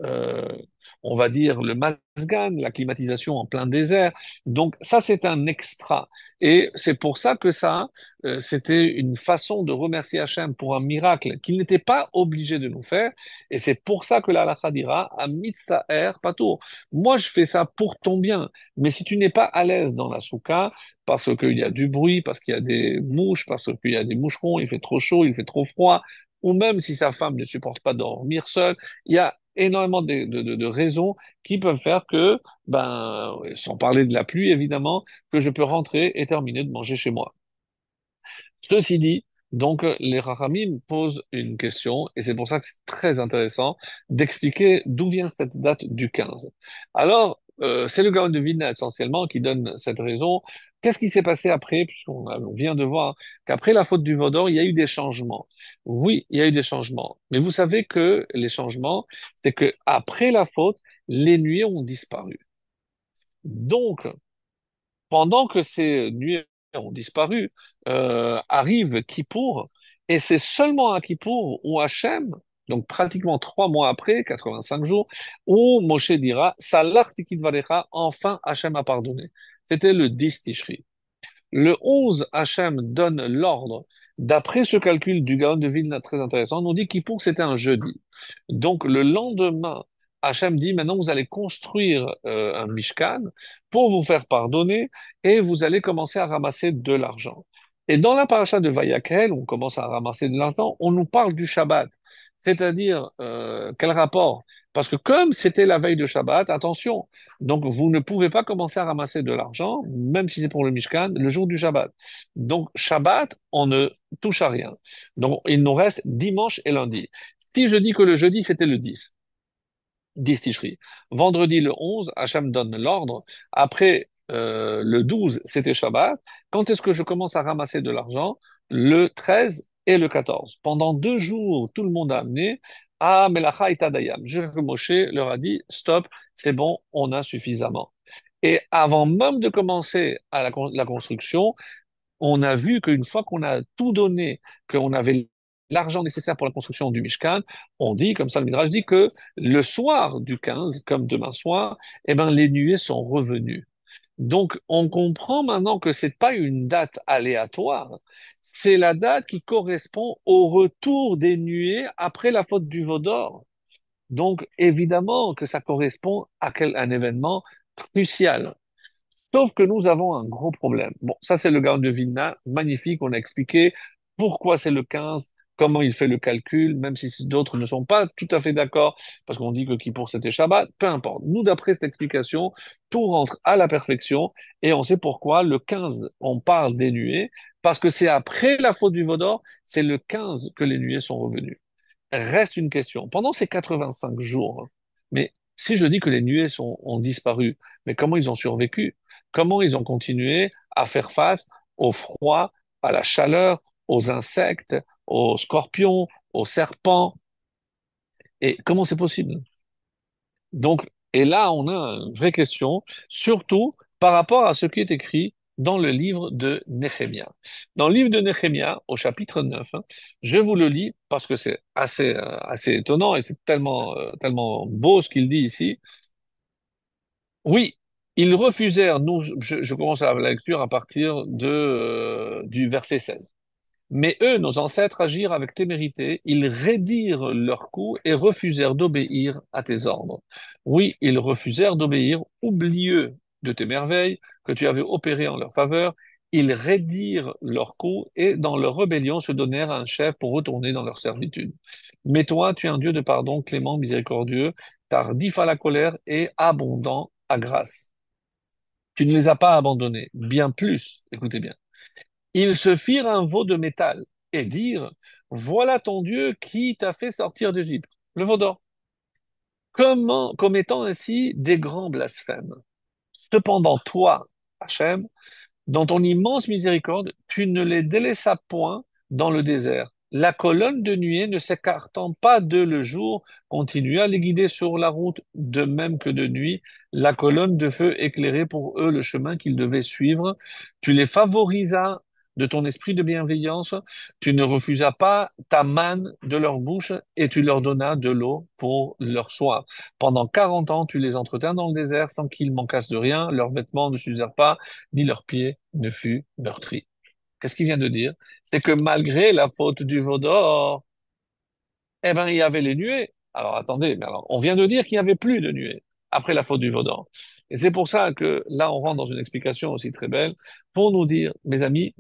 on va dire, le masgan, la climatisation en plein désert. Donc ça, c'est un extra. Et c'est pour ça que ça, c'était une façon de remercier Hachem pour un miracle qu'il n'était pas obligé de nous faire. Et c'est pour ça que la halakha dira, à mitzvah patour. Moi, je fais ça pour ton bien. Mais si tu n'es pas à l'aise dans la souka, parce qu'il y a du bruit, parce qu'il y a des mouches, parce qu'il y a des moucherons, il fait trop chaud, il fait trop froid, ou même si sa femme ne supporte pas dormir seule, il y a énormément de raisons qui peuvent faire que, ben, sans parler de la pluie évidemment, que je peux rentrer et terminer de manger chez moi. Ceci dit, donc les Rachamim posent une question, et c'est pour ça que c'est très intéressant d'expliquer d'où vient cette date du 15. Alors, c'est le Gaon de Vilna essentiellement qui donne cette raison. Qu'est-ce qui s'est passé après, on vient de voir qu'après la faute du Vaudor, il y a eu des changements. Oui, il y a eu des changements. Mais vous savez que les changements, c'est que après la faute, les nuées ont disparu. Donc, pendant que ces nuées ont disparu, arrive Kippour, et c'est seulement à Kippour où Hachem, donc pratiquement 3 mois après, 85 jours, où Moshe dira, Salah tikid varecha, enfin Hachem a pardonné. C'était le 10 Tishri. Le 11, Hachem donne l'ordre. D'après ce calcul du Gaon de Vilna très intéressant, on nous dit Kippour c'était un jeudi. Donc le lendemain, Hachem dit maintenant vous allez construire un Mishkan pour vous faire pardonner et vous allez commencer à ramasser de l'argent. Et dans la paracha de Vayakhel, on commence à ramasser de l'argent, on nous parle du Shabbat. C'est-à-dire, quel rapport? Parce que comme c'était la veille de Shabbat, attention, donc vous ne pouvez pas commencer à ramasser de l'argent, même si c'est pour le Mishkan, le jour du Shabbat. Donc Shabbat, on ne touche à rien. Donc il nous reste dimanche et lundi. Si je dis que le jeudi, c'était le 10 Tishri. Vendredi, le 11, Hachem donne l'ordre. Après, le 12, c'était Shabbat. Quand est-ce que je commence à ramasser de l'argent? Le 13 et le 14. Pendant 2 jours, tout le monde a amené à Melacha et Tadayam. Moshe leur a dit, stop, c'est bon, on a suffisamment. Et avant même de commencer à la construction, on a vu qu'une fois qu'on a tout donné, qu'on avait l'argent nécessaire pour la construction du Mishkan, on dit, comme ça le Midrash dit, que le soir du 15, comme demain soir, eh ben, les nuées sont revenues. Donc, on comprend maintenant que c'est pas une date aléatoire, c'est la date qui correspond au retour des nuées après la faute du Vaudor. Donc, évidemment que ça correspond à un événement crucial. Sauf que nous avons un gros problème. Bon, ça c'est le Gaon de Vilna, magnifique, on a expliqué pourquoi c'est le 15, comment il fait le calcul, même si d'autres ne sont pas tout à fait d'accord, parce qu'on dit que Kippour c'était Shabbat, peu importe. Nous, d'après cette explication, tout rentre à la perfection, et on sait pourquoi le 15, on parle des nuées, parce que c'est après la faute du Vaudor, c'est le 15 que les nuées sont revenues. Reste une question. Pendant ces 85 jours, mais si je dis que les nuées ont disparu, mais comment ils ont survécu? Comment ils ont continué à faire face au froid, à la chaleur, aux insectes, aux scorpions, aux serpents? Et comment c'est possible? Donc, et là, on a une vraie question, surtout par rapport à ce qui est écrit dans le livre de Néhémia. Dans le livre de Néhémia, au chapitre 9, je vous le lis parce que c'est assez étonnant et c'est tellement beau ce qu'il dit ici. Oui, ils refusèrent, je commence la lecture à partir du verset 16. Mais eux, nos ancêtres, agirent avec témérité, ils raidirent leurs coups et refusèrent d'obéir à tes ordres. Oui, ils refusèrent d'obéir, oublieux de tes merveilles que tu avais opérées en leur faveur, ils raidirent leurs coups et dans leur rébellion se donnèrent à un chef pour retourner dans leur servitude. Mais toi, tu es un Dieu de pardon, clément, miséricordieux, tardif à la colère et abondant à grâce. Tu ne les as pas abandonnés, bien plus, écoutez bien. Ils se firent un veau de métal et dirent, voilà ton Dieu qui t'a fait sortir d'Égypte, le veau d'or, commettant ainsi des grands blasphèmes. Cependant, toi, Hachem, Dans ton immense miséricorde, tu ne les délaissas point dans le désert. La colonne de nuée ne s'écartant pas de le jour, continua à les guider sur la route, de même que de nuit. La colonne de feu éclairait pour eux le chemin qu'ils devaient suivre. Tu les favorisas de ton esprit de bienveillance. Tu ne refusas pas ta manne de leur bouche et tu leur donnas de l'eau pour leur soif. Pendant 40 ans, tu les entretiens dans le désert sans qu'ils manquassent de rien. Leurs vêtements ne s'usèrent pas ni leur pied ne fut meurtri. Qu'est-ce qu'il vient de dire? C'est que malgré la faute du veau d'or, eh ben, il y avait les nuées. Alors attendez, mais alors, on vient de dire qu'il n'y avait plus de nuées après la faute du veau d'or. Et c'est pour ça que là, on rentre dans une explication aussi très belle pour nous dire, mes amis,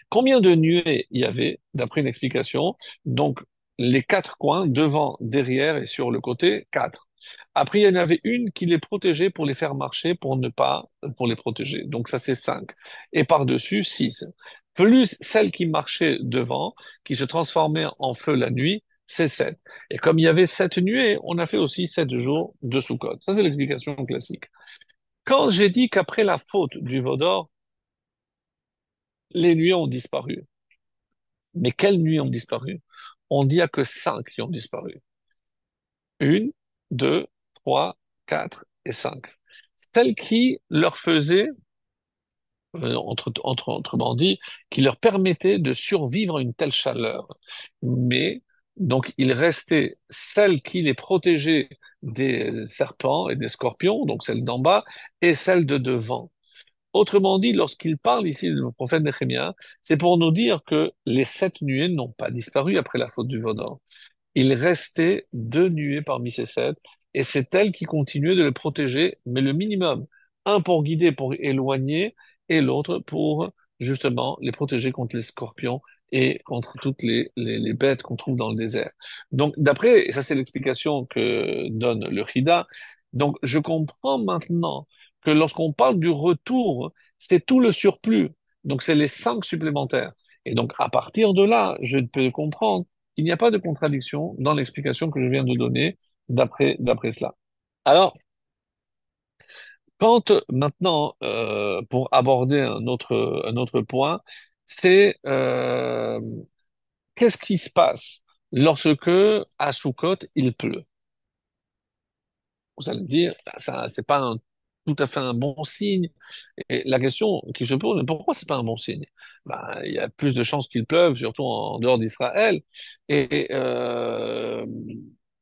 combien de nuées il y avait, d'après une explication. Donc, les quatre coins, devant, derrière et sur le côté, quatre. Après, il y en avait une qui les protégeait pour les faire marcher, pour ne pas, pour les protéger. Donc ça, c'est cinq. Et par-dessus, six. Plus celle qui marchait devant, qui se transformait en feu la nuit, c'est sept. Et comme il y avait sept nuées, on a fait aussi 7 jours de Sukkot. Ça, c'est l'explication classique. Quand j'ai dit qu'après la faute du veau d'or, les nuées ont disparu. Mais quelles nuits ont disparu? On dit qu'il n'y a que cinq qui ont disparu. Une, deux, trois, quatre et cinq. Celles qui leur faisaient, autrement dit, qui leur permettaient de survivre à une telle chaleur. Mais, donc, il restait celles qui les protégeaient des serpents et des scorpions, donc celles d'en bas, et celles de devant. Autrement dit, lorsqu'il parle ici, le prophète Néhémie, c'est pour nous dire que les 7 nuées n'ont pas disparu après la faute du Vaudor. Il restait 2 nuées parmi ces 7, et c'est elle qui continuait de le protéger, mais le minimum. Un pour guider, pour éloigner, et l'autre pour justement les protéger contre les scorpions et contre toutes les bêtes qu'on trouve dans le désert. Donc, d'après, et ça c'est l'explication que donne le Chida, donc je comprends maintenant que lorsqu'on parle du retour, c'est tout le surplus. Donc, c'est les 5 supplémentaires. Et donc, à partir de là, je peux comprendre il n'y a pas de contradiction dans l'explication que je viens de donner d'après cela. Alors, quand maintenant, pour aborder un autre point, c'est qu'est-ce qui se passe lorsque à Sukkot il pleut? Vous allez me dire, bah, ça, c'est pas tout à fait un bon signe. Et la question qui se pose, mais pourquoi c'est pas un bon signe? Ben, il y a plus de chances qu'il pleuve, surtout en dehors d'Israël. Et, euh,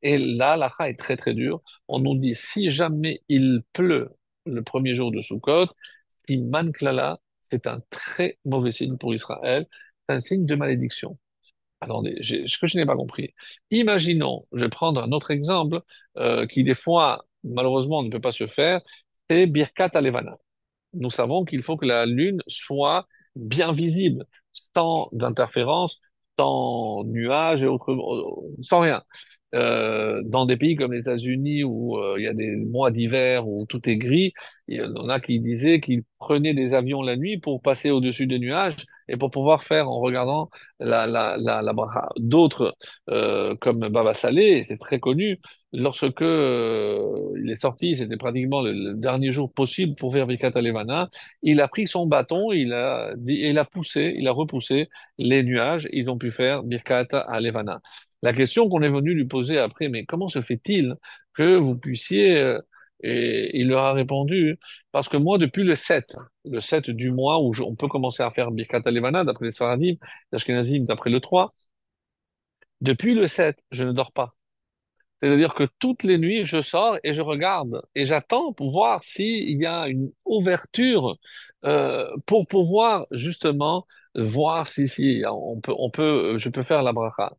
et là, la est très très dure. On nous dit, si jamais il pleut le premier jour de Sukkot, Siman Klala, c'est un très mauvais signe pour Israël. C'est un signe de malédiction. Attendez, ce que je n'ai pas compris. Imaginons, je vais prendre un autre exemple qui des fois, malheureusement, ne peut pas se faire, c'est Birkat Alevana. Nous savons qu'il faut que la Lune soit bien visible, sans d'interférences, sans nuages et autres, sans rien. Dans des pays comme les États-Unis où il y a des mois d'hiver où tout est gris, il y en a qui disaient qu'ils prenaient des avions la nuit pour passer au-dessus des nuages et pour pouvoir faire en regardant la bracha. D'autres, comme Baba Salé, c'est très connu, lorsque il est sorti, c'était pratiquement le dernier jour possible pour faire Birkat Alevana, il a pris son bâton, il a poussé, il a repoussé les nuages, ils ont pu faire Birkat Alevana. La question qu'on est venu lui poser après, mais comment se fait-il que vous puissiez, et il leur a répondu, parce que moi, depuis le 7 du mois où on peut commencer à faire Birkat Alevana, d'après les Sfaradim, les Ashkenazim, d'après le 3, depuis le 7, je ne dors pas. C'est-à-dire que toutes les nuits, je sors et je regarde et j'attends pour voir s'il y a une ouverture pour pouvoir justement voir si je peux faire la bracha.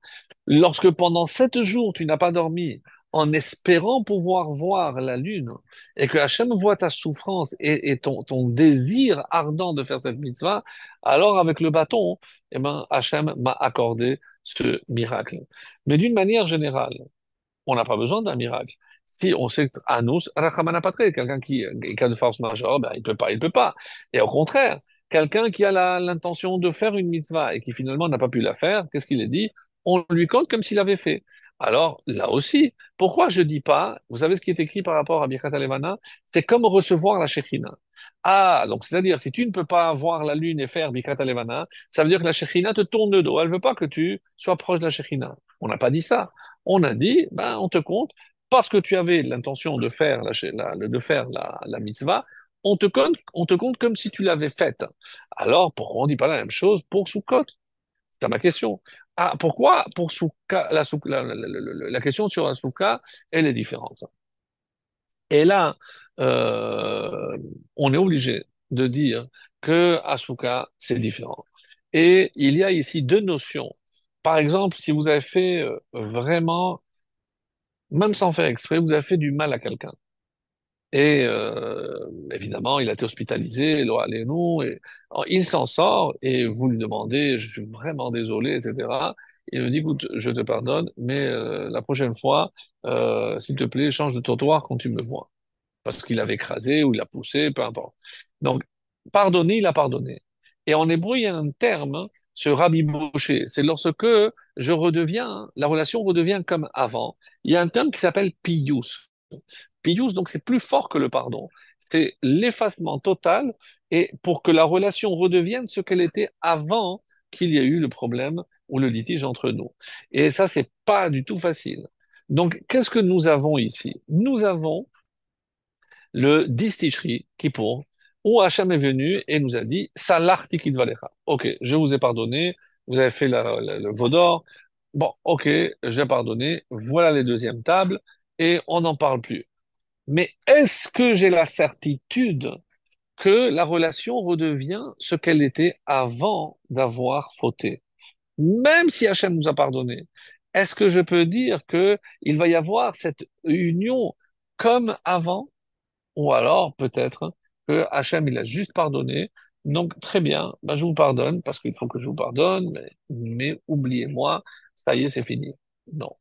Lorsque pendant 7 jours, tu n'as pas dormi en espérant pouvoir voir la lune et que Hachem voit ta souffrance et ton désir ardent de faire cette mitzvah, alors avec le bâton, eh ben, Hachem m'a accordé ce miracle. Mais d'une manière générale, on n'a pas besoin d'un miracle. Si on sait que Anus, Rachamana Patre, quelqu'un qui est cas de force majeure, ben, il peut pas. Et au contraire, quelqu'un qui a l'intention de faire une mitzvah et qui finalement n'a pas pu la faire, qu'est-ce qu'il est dit? On lui compte comme s'il avait fait. Alors, là aussi, pourquoi je dis pas, vous savez ce qui est écrit par rapport à Birkat Alevana? C'est comme recevoir la Shekhina. Ah, donc c'est-à-dire, si tu ne peux pas voir la lune et faire Birkat Levana, ça veut dire que la Shekhinah te tourne le dos. Elle veut pas que tu sois proche de la Shekhinah. On n'a pas dit ça. On a dit, ben, on te compte, parce que tu avais l'intention de faire la mitzvah, on te compte comme si tu l'avais faite. Alors, pourquoi on dit pas la même chose pour Sukkot? C'est ma question. Ah, pourquoi pour Souka, la question sur la Souka, elle est différente. Et là, euh, on est obligé de dire que Asuka, c'est différent. Et il y a ici deux notions. Par exemple, si vous avez fait vraiment, même sans faire exprès, vous avez fait du mal à quelqu'un. Et évidemment, il a été hospitalisé, nous, et il s'en sort et vous lui demandez, je suis vraiment désolé, etc. Il me dit, écoute, je te pardonne, mais la prochaine fois, s'il te plaît, change de trottoir quand tu me vois parce qu'il avait écrasé ou il a poussé, peu importe. Donc, pardonner, il a pardonné. Et en hébreu, il y a un terme, hein, se rabibocher. C'est lorsque je redeviens, la relation redevient comme avant. Il y a un terme qui s'appelle pious. Pious, donc c'est plus fort que le pardon. C'est l'effacement total et pour que la relation redevienne ce qu'elle était avant qu'il y ait eu le problème ou le litige entre nous. Et ça, c'est pas du tout facile. Donc, qu'est-ce que nous avons ici? Nous avons le 10 Tishri, Kippour, où Hachem est venu et nous a dit, Salar Tikit Valecha. Ok, je vous ai pardonné, vous avez fait le veau d'or. Bon, ok, j'ai pardonné, voilà les deuxièmes tables, et on n'en parle plus. Mais est-ce que j'ai la certitude que la relation redevient ce qu'elle était avant d'avoir fauté? Même si Hachem nous a pardonné, est-ce que je peux dire que il va y avoir cette union comme avant? Ou alors, peut-être que Hachem, il a juste pardonné. Donc, très bien, ben, je vous pardonne parce qu'il faut que je vous pardonne, mais oubliez-moi, ça y est, c'est fini. Non.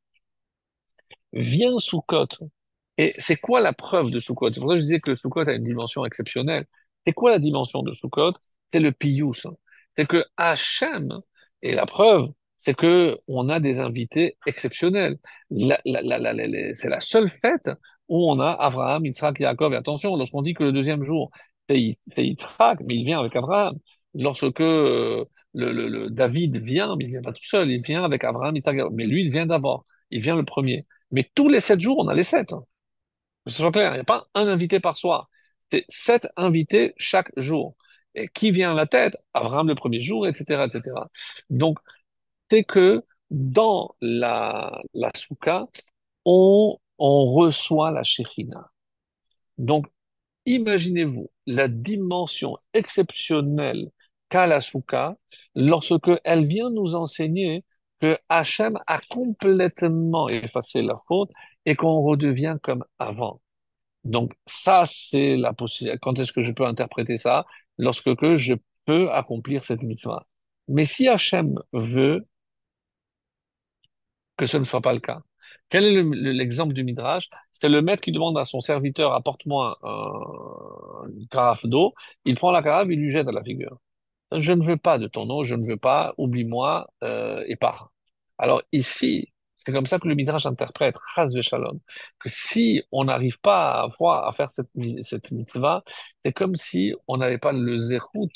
Vient Sukkot. Et c'est quoi la preuve de Sukkot? C'est pour ça que je disais que le Sukkot a une dimension exceptionnelle. C'est quoi la dimension de Sukkot? C'est le Piyus. C'est que Hachem, et la preuve, c'est que on a des invités exceptionnels. C'est la seule fête où on a Abraham, Yitzhak, Yaakov. Et attention, lorsqu'on dit que le deuxième jour, c'est Yitzhak, mais il vient avec Abraham. Lorsque le David vient, mais il vient pas tout seul, il vient avec Abraham, Yitzhak, Yaakov. Mais lui, il vient d'abord. Il vient le premier. Mais tous les 7 jours, on a les 7. Que ce soit clair, il n'y a pas un invité par soir. C'est 7 invités chaque jour. Et qui vient à la tête? Abraham le premier jour, etc., etc. Donc, c'est que dans la soukha, on reçoit la Shekhinah. Donc, imaginez-vous la dimension exceptionnelle qu'a la soukha lorsque elle vient nous enseigner que Hachem a complètement effacé la faute et qu'on redevient comme avant. Donc ça, c'est la possibilité. Quand est-ce que je peux interpréter ça? Lorsque que je peux accomplir cette mitzvah. Mais si Hachem veut que ce ne soit pas le cas, quel est l'exemple du Midrash? C'est le maître qui demande à son serviteur, apporte-moi une carafe d'eau. Il prend la carafe, il lui jette à la figure. Je ne veux pas de ton eau, je ne veux pas, oublie-moi et pars. Alors ici, c'est comme ça que le Midrash interprète, Chas Shalom, que si on n'arrive pas à voir, à faire cette mitzvah, c'est comme si on n'avait pas le zérout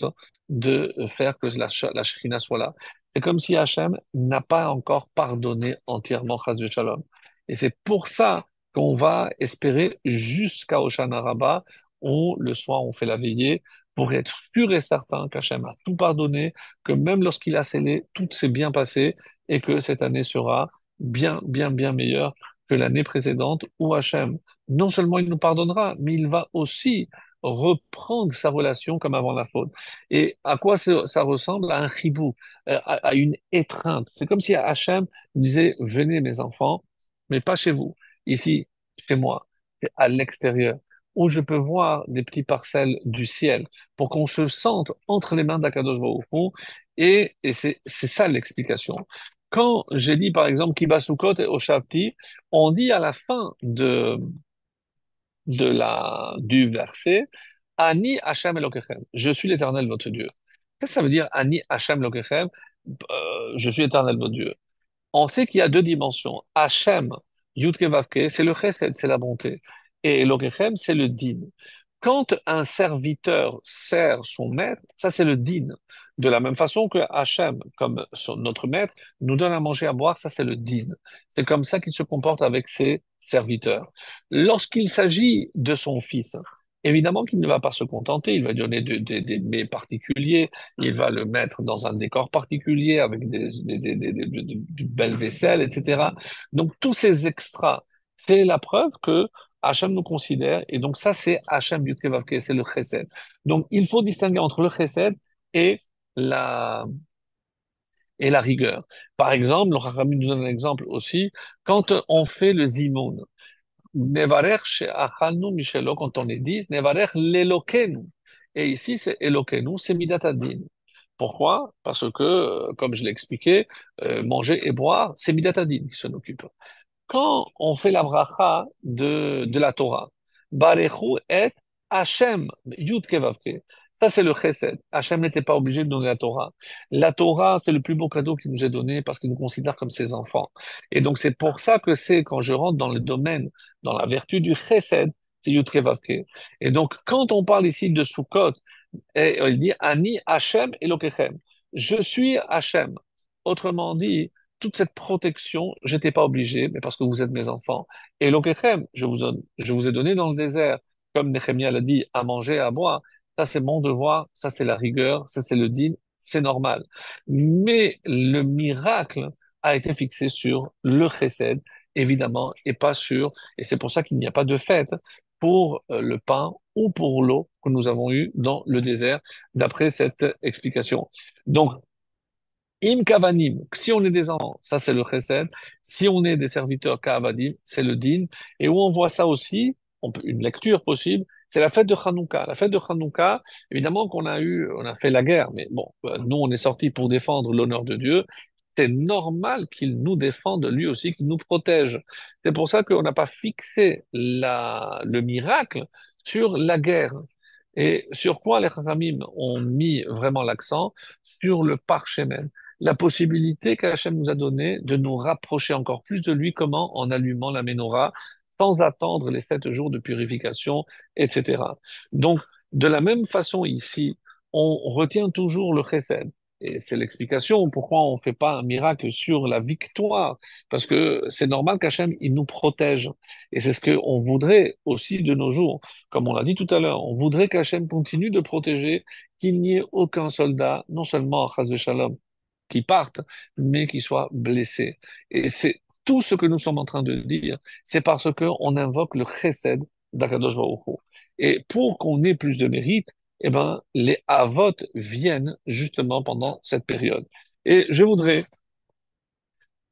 de faire que la Shekhinah soit là. C'est comme si Hachem n'a pas encore pardonné entièrement Chas Shalom. Et c'est pour ça qu'on va espérer jusqu'à Hoshana Rabbah, où le soir on fait la veillée, pour être sûr et certain qu'Hachem a tout pardonné, que même lorsqu'il a scellé, tout s'est bien passé et que cette année sera bien, bien, bien meilleure que l'année précédente où Hachem, non seulement il nous pardonnera, mais il va aussi reprendre sa relation comme avant la faute. Et à quoi ça ressemble? À un chibou, à une étreinte. C'est comme si Hachem disait, venez mes enfants, mais pas chez vous, ici, chez moi, c'est à l'extérieur où je peux voir des petites parcelles du ciel pour qu'on se sente entre les mains d'Akadosh Baruch Hu. Et c'est ça l'explication. Quand j'ai dit, par exemple, Kiba Sukkot et Oshavti, on dit à la fin du verset, Ani Hashem Elokechem, je suis l'Éternel votre Dieu. Qu'est-ce que ça veut dire, Ani Hashem Elokechem, je suis l'Éternel votre Dieu? On sait qu'il y a deux dimensions. Hashem, Yudke Vavke, c'est le chesed, c'est la bonté. Et Elokechem, c'est le din. Quand un serviteur sert son maître, ça c'est le din. De la même façon que Hachem, comme notre maître, nous donne à manger, à boire, ça c'est le din. C'est comme ça qu'il se comporte avec ses serviteurs. Lorsqu'il s'agit de son fils, évidemment qu'il ne va pas se contenter, il va donner des mets particuliers, il va le mettre dans un décor particulier avec du belle vaisselle, etc. Donc tous ces extras, c'est la preuve que Hachem nous considère, et donc ça, c'est Hachem Yud Keh Vav Keh, c'est le chesed. Donc, il faut distinguer entre le chesed et la, et la rigueur. Par exemple, le Chachamim nous donne un exemple aussi, quand on fait le zimoun, Nevarech she'achalnu mishelo, quand on est dit, Nevarech l'elokenu. Et ici, c'est elokenu, c'est midat adin. Pourquoi? Parce que, comme je l'ai expliqué, manger et boire, c'est midat adin qui s'en occupe. Quand on fait la bracha de la Torah, Barechu et Hashem, Yud Keh Vav Keh. Ça, c'est le chesed. Hachem n'était pas obligé de donner la Torah. La Torah, c'est le plus beau cadeau qu'il nous ait donné parce qu'il nous considère comme ses enfants. Et donc, c'est pour ça que c'est quand je rentre dans le domaine, dans la vertu du chesed, c'est Yud Keh Vav Keh. Et donc, quand on parle ici de Sukkot, et il dit Ani Hachem Elokechem. Je suis Hachem. Autrement dit, toute cette protection, j'étais pas obligé, mais parce que vous êtes mes enfants. Elokechem, je vous ai donné dans le désert, comme Nehemia l'a dit, à manger, à boire. Ça, c'est mon devoir, ça, c'est la rigueur, ça, c'est le dîme, c'est normal. Mais le miracle a été fixé sur le chesed, évidemment, et pas sur, et c'est pour ça qu'il n'y a pas de fête pour le pain ou pour l'eau que nous avons eue dans le désert, d'après cette explication. Donc, im kavanim, si on est des enfants, ça c'est le chesed. Si on est des serviteurs kavadim, c'est le din. Et où on voit ça aussi, une lecture possible, c'est la fête de Hanouka. La fête de Hanouka, évidemment on a fait la guerre, mais bon, nous on est sortis pour défendre l'honneur de Dieu. C'est normal qu'il nous défende lui aussi, qu'il nous protège. C'est pour ça qu'on n'a pas fixé le miracle sur la guerre. Et sur quoi les Chachamim ont mis vraiment l'accent? Sur le parchemen. La possibilité qu'Hachem nous a donnée de nous rapprocher encore plus de lui, comment? En allumant la menorah, sans attendre les 7 jours de purification, etc. Donc, de la même façon ici, on retient toujours le chesed. Et c'est l'explication pourquoi on ne fait pas un miracle sur la victoire. Parce que c'est normal qu'Hachem, il nous protège. Et c'est ce qu'on voudrait aussi de nos jours. Comme on l'a dit tout à l'heure, on voudrait qu'Hachem continue de protéger, qu'il n'y ait aucun soldat, non seulement à Chas de Shalom, qui parte, mais qui soit blessé. Et c'est tout ce que nous sommes en train de dire, c'est parce qu'on invoque le chesed d'Akadosh Baruch Hu. Et pour qu'on ait plus de mérite, eh ben, les avot viennent justement pendant cette période. Et je voudrais,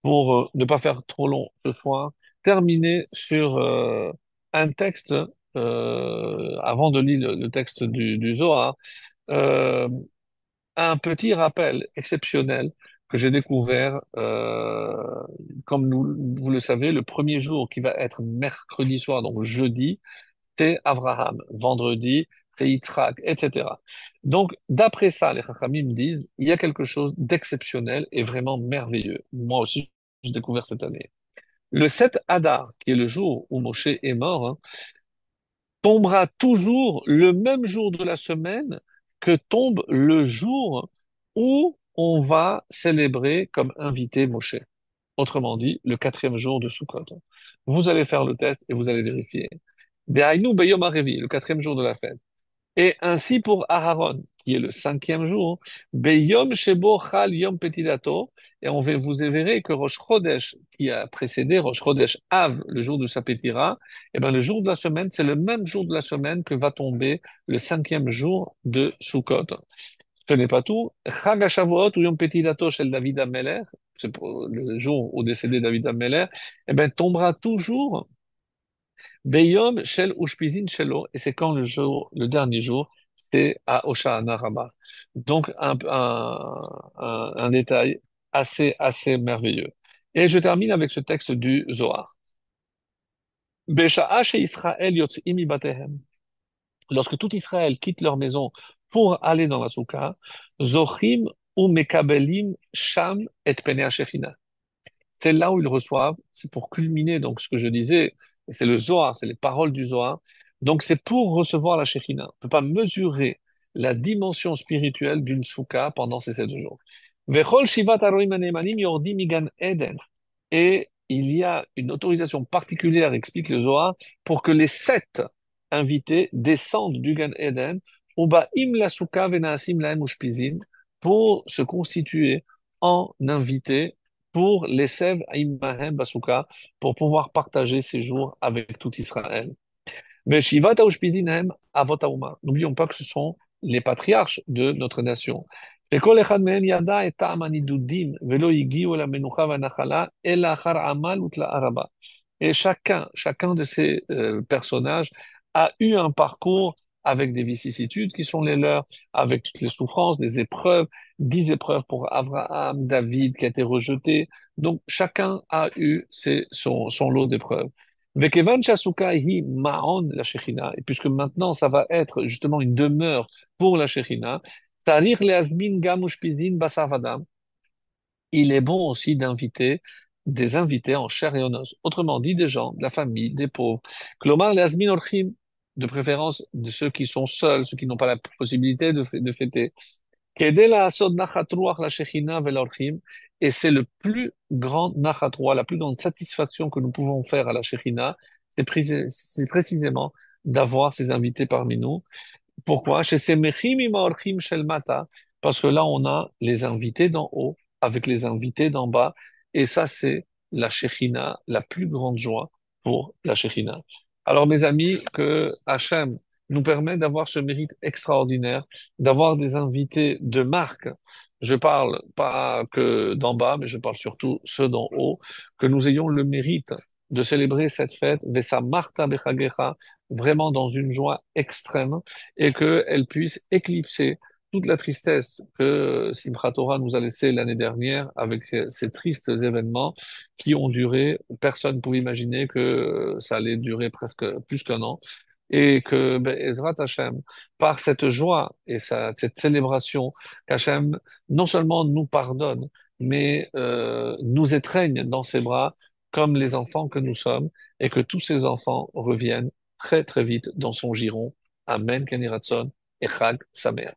pour ne pas faire trop long ce soir, terminer sur un texte, avant de lire le texte du Zohar, euh, un petit rappel exceptionnel que j'ai découvert, comme vous le savez, le premier jour qui va être mercredi soir, donc jeudi, c'est Abraham. Vendredi, c'est Yitzhak, etc. Donc, d'après ça, les Chachamim me disent, il y a quelque chose d'exceptionnel et vraiment merveilleux. Moi aussi, j'ai découvert cette année. Le 7 Adar, qui est le jour où Moshe est mort, hein, tombera toujours le même jour de la semaine que tombe le jour où on va célébrer comme invité Moshe. Autrement dit, le quatrième jour de Sukkot. Vous allez faire le test et vous allez vérifier. Be'ainu beyom harevi, le quatrième jour de la fête. Et ainsi pour Aharon, qui est le cinquième jour, Beyom Shebo Chal Yom Petilato, et on va vous verrez que Rosh Chodesh, qui a précédé Rosh Chodesh Av, le jour de sa pétira, et ben le jour de la semaine, c'est le même jour de la semaine que va tomber le cinquième jour de Sukkot. Ce n'est pas tout. Chag HaShavuot ou Yom Petilato chez David Ameler, c'est pour le jour où décédé David Ameler, et ben tombera toujours Beyom Shel Ushpizin Shelo, et c'est quand le dernier jour, c'est à Hoshana Rabbah. Donc, un détail assez merveilleux. Et je termine avec ce texte du Zohar. Besha'a Israël yotzim mibatehem. Lorsque tout Israël quitte leur maison pour aller dans la soukha, Zochim ou Mekabelim Sham et Pene HaShekhinah. C'est là où ils reçoivent, c'est pour culminer donc ce que je disais, et c'est le Zohar, c'est les paroles du Zohar. Donc c'est pour recevoir la Shekhina. On ne peut pas mesurer la dimension spirituelle d'une souka pendant ces 7 jours. Vechol shivat haroim hanemanim yordim migan Eden. Et il y a une autorisation particulière, explique le Zohar, pour que les 7 invités descendent du Gan Eden, ubaim la souka venaasim lahem ushpizin, pour se constituer en invités pour les sèves Aïmahem Basuka, pour pouvoir partager ces jours avec tout Israël. Mais Shivat Aushpidin Hem Avot Hauma. N'oublions pas que ce sont les patriarches de notre nation. וכל אחד מהם ידע את טעם הנידודים ולא הגיעו אל המנוחה והנחלה אלא אחר עמל ותלאה רבה. Et chacun de ces personnages a eu un parcours avec des vicissitudes qui sont les leurs, avec toutes les souffrances, des épreuves, 10 épreuves pour Abraham, David qui a été rejeté. Donc chacun a eu son lot d'épreuves. Vekevan Shasuka hi ma'on la Shekhinah, et puisque maintenant ça va être justement une demeure pour la Shekhinah, Tarir leazmin gam ushpizin basar vadam, il est bon aussi d'inviter des invités en chair et en os. Autrement dit, des gens, de la famille, des pauvres. Klomar leazmin orchim, de préférence de ceux qui sont seuls, ceux qui n'ont pas la possibilité de fêter. Kedel ha'asod nachat ruach la Shekhinah vel'orchim, et c'est le plus grand nachat ruach, la plus grande satisfaction que nous pouvons faire à la Shekhinah, c'est précisément d'avoir ces invités parmi nous. Pourquoi? Chez ces mechim imaorchim shel mata, parce que là, on a les invités d'en haut avec les invités d'en bas, et ça, c'est la Shekhinah, la plus grande joie pour la Shekhinah. Alors, mes amis, que Hachem nous permet d'avoir ce mérite extraordinaire, d'avoir des invités de marque. Je parle pas que d'en bas, mais je parle surtout ceux d'en haut, que nous ayons le mérite de célébrer cette fête, Vesa Marta Bechagecha, vraiment dans une joie extrême, et qu'elle puisse éclipser toute la tristesse que Simchat Torah nous a laissée l'année dernière avec ces tristes événements qui ont duré, personne ne pouvait imaginer que ça allait durer presque plus qu'un an. Et que ben, Ezrat Hashem, par cette joie et cette célébration, qu'Hachem non seulement nous pardonne, mais nous étreigne dans ses bras comme les enfants que nous sommes, et que tous ces enfants reviennent très très vite dans son giron. Amen, Kenny Ratson, et Chag Sameach.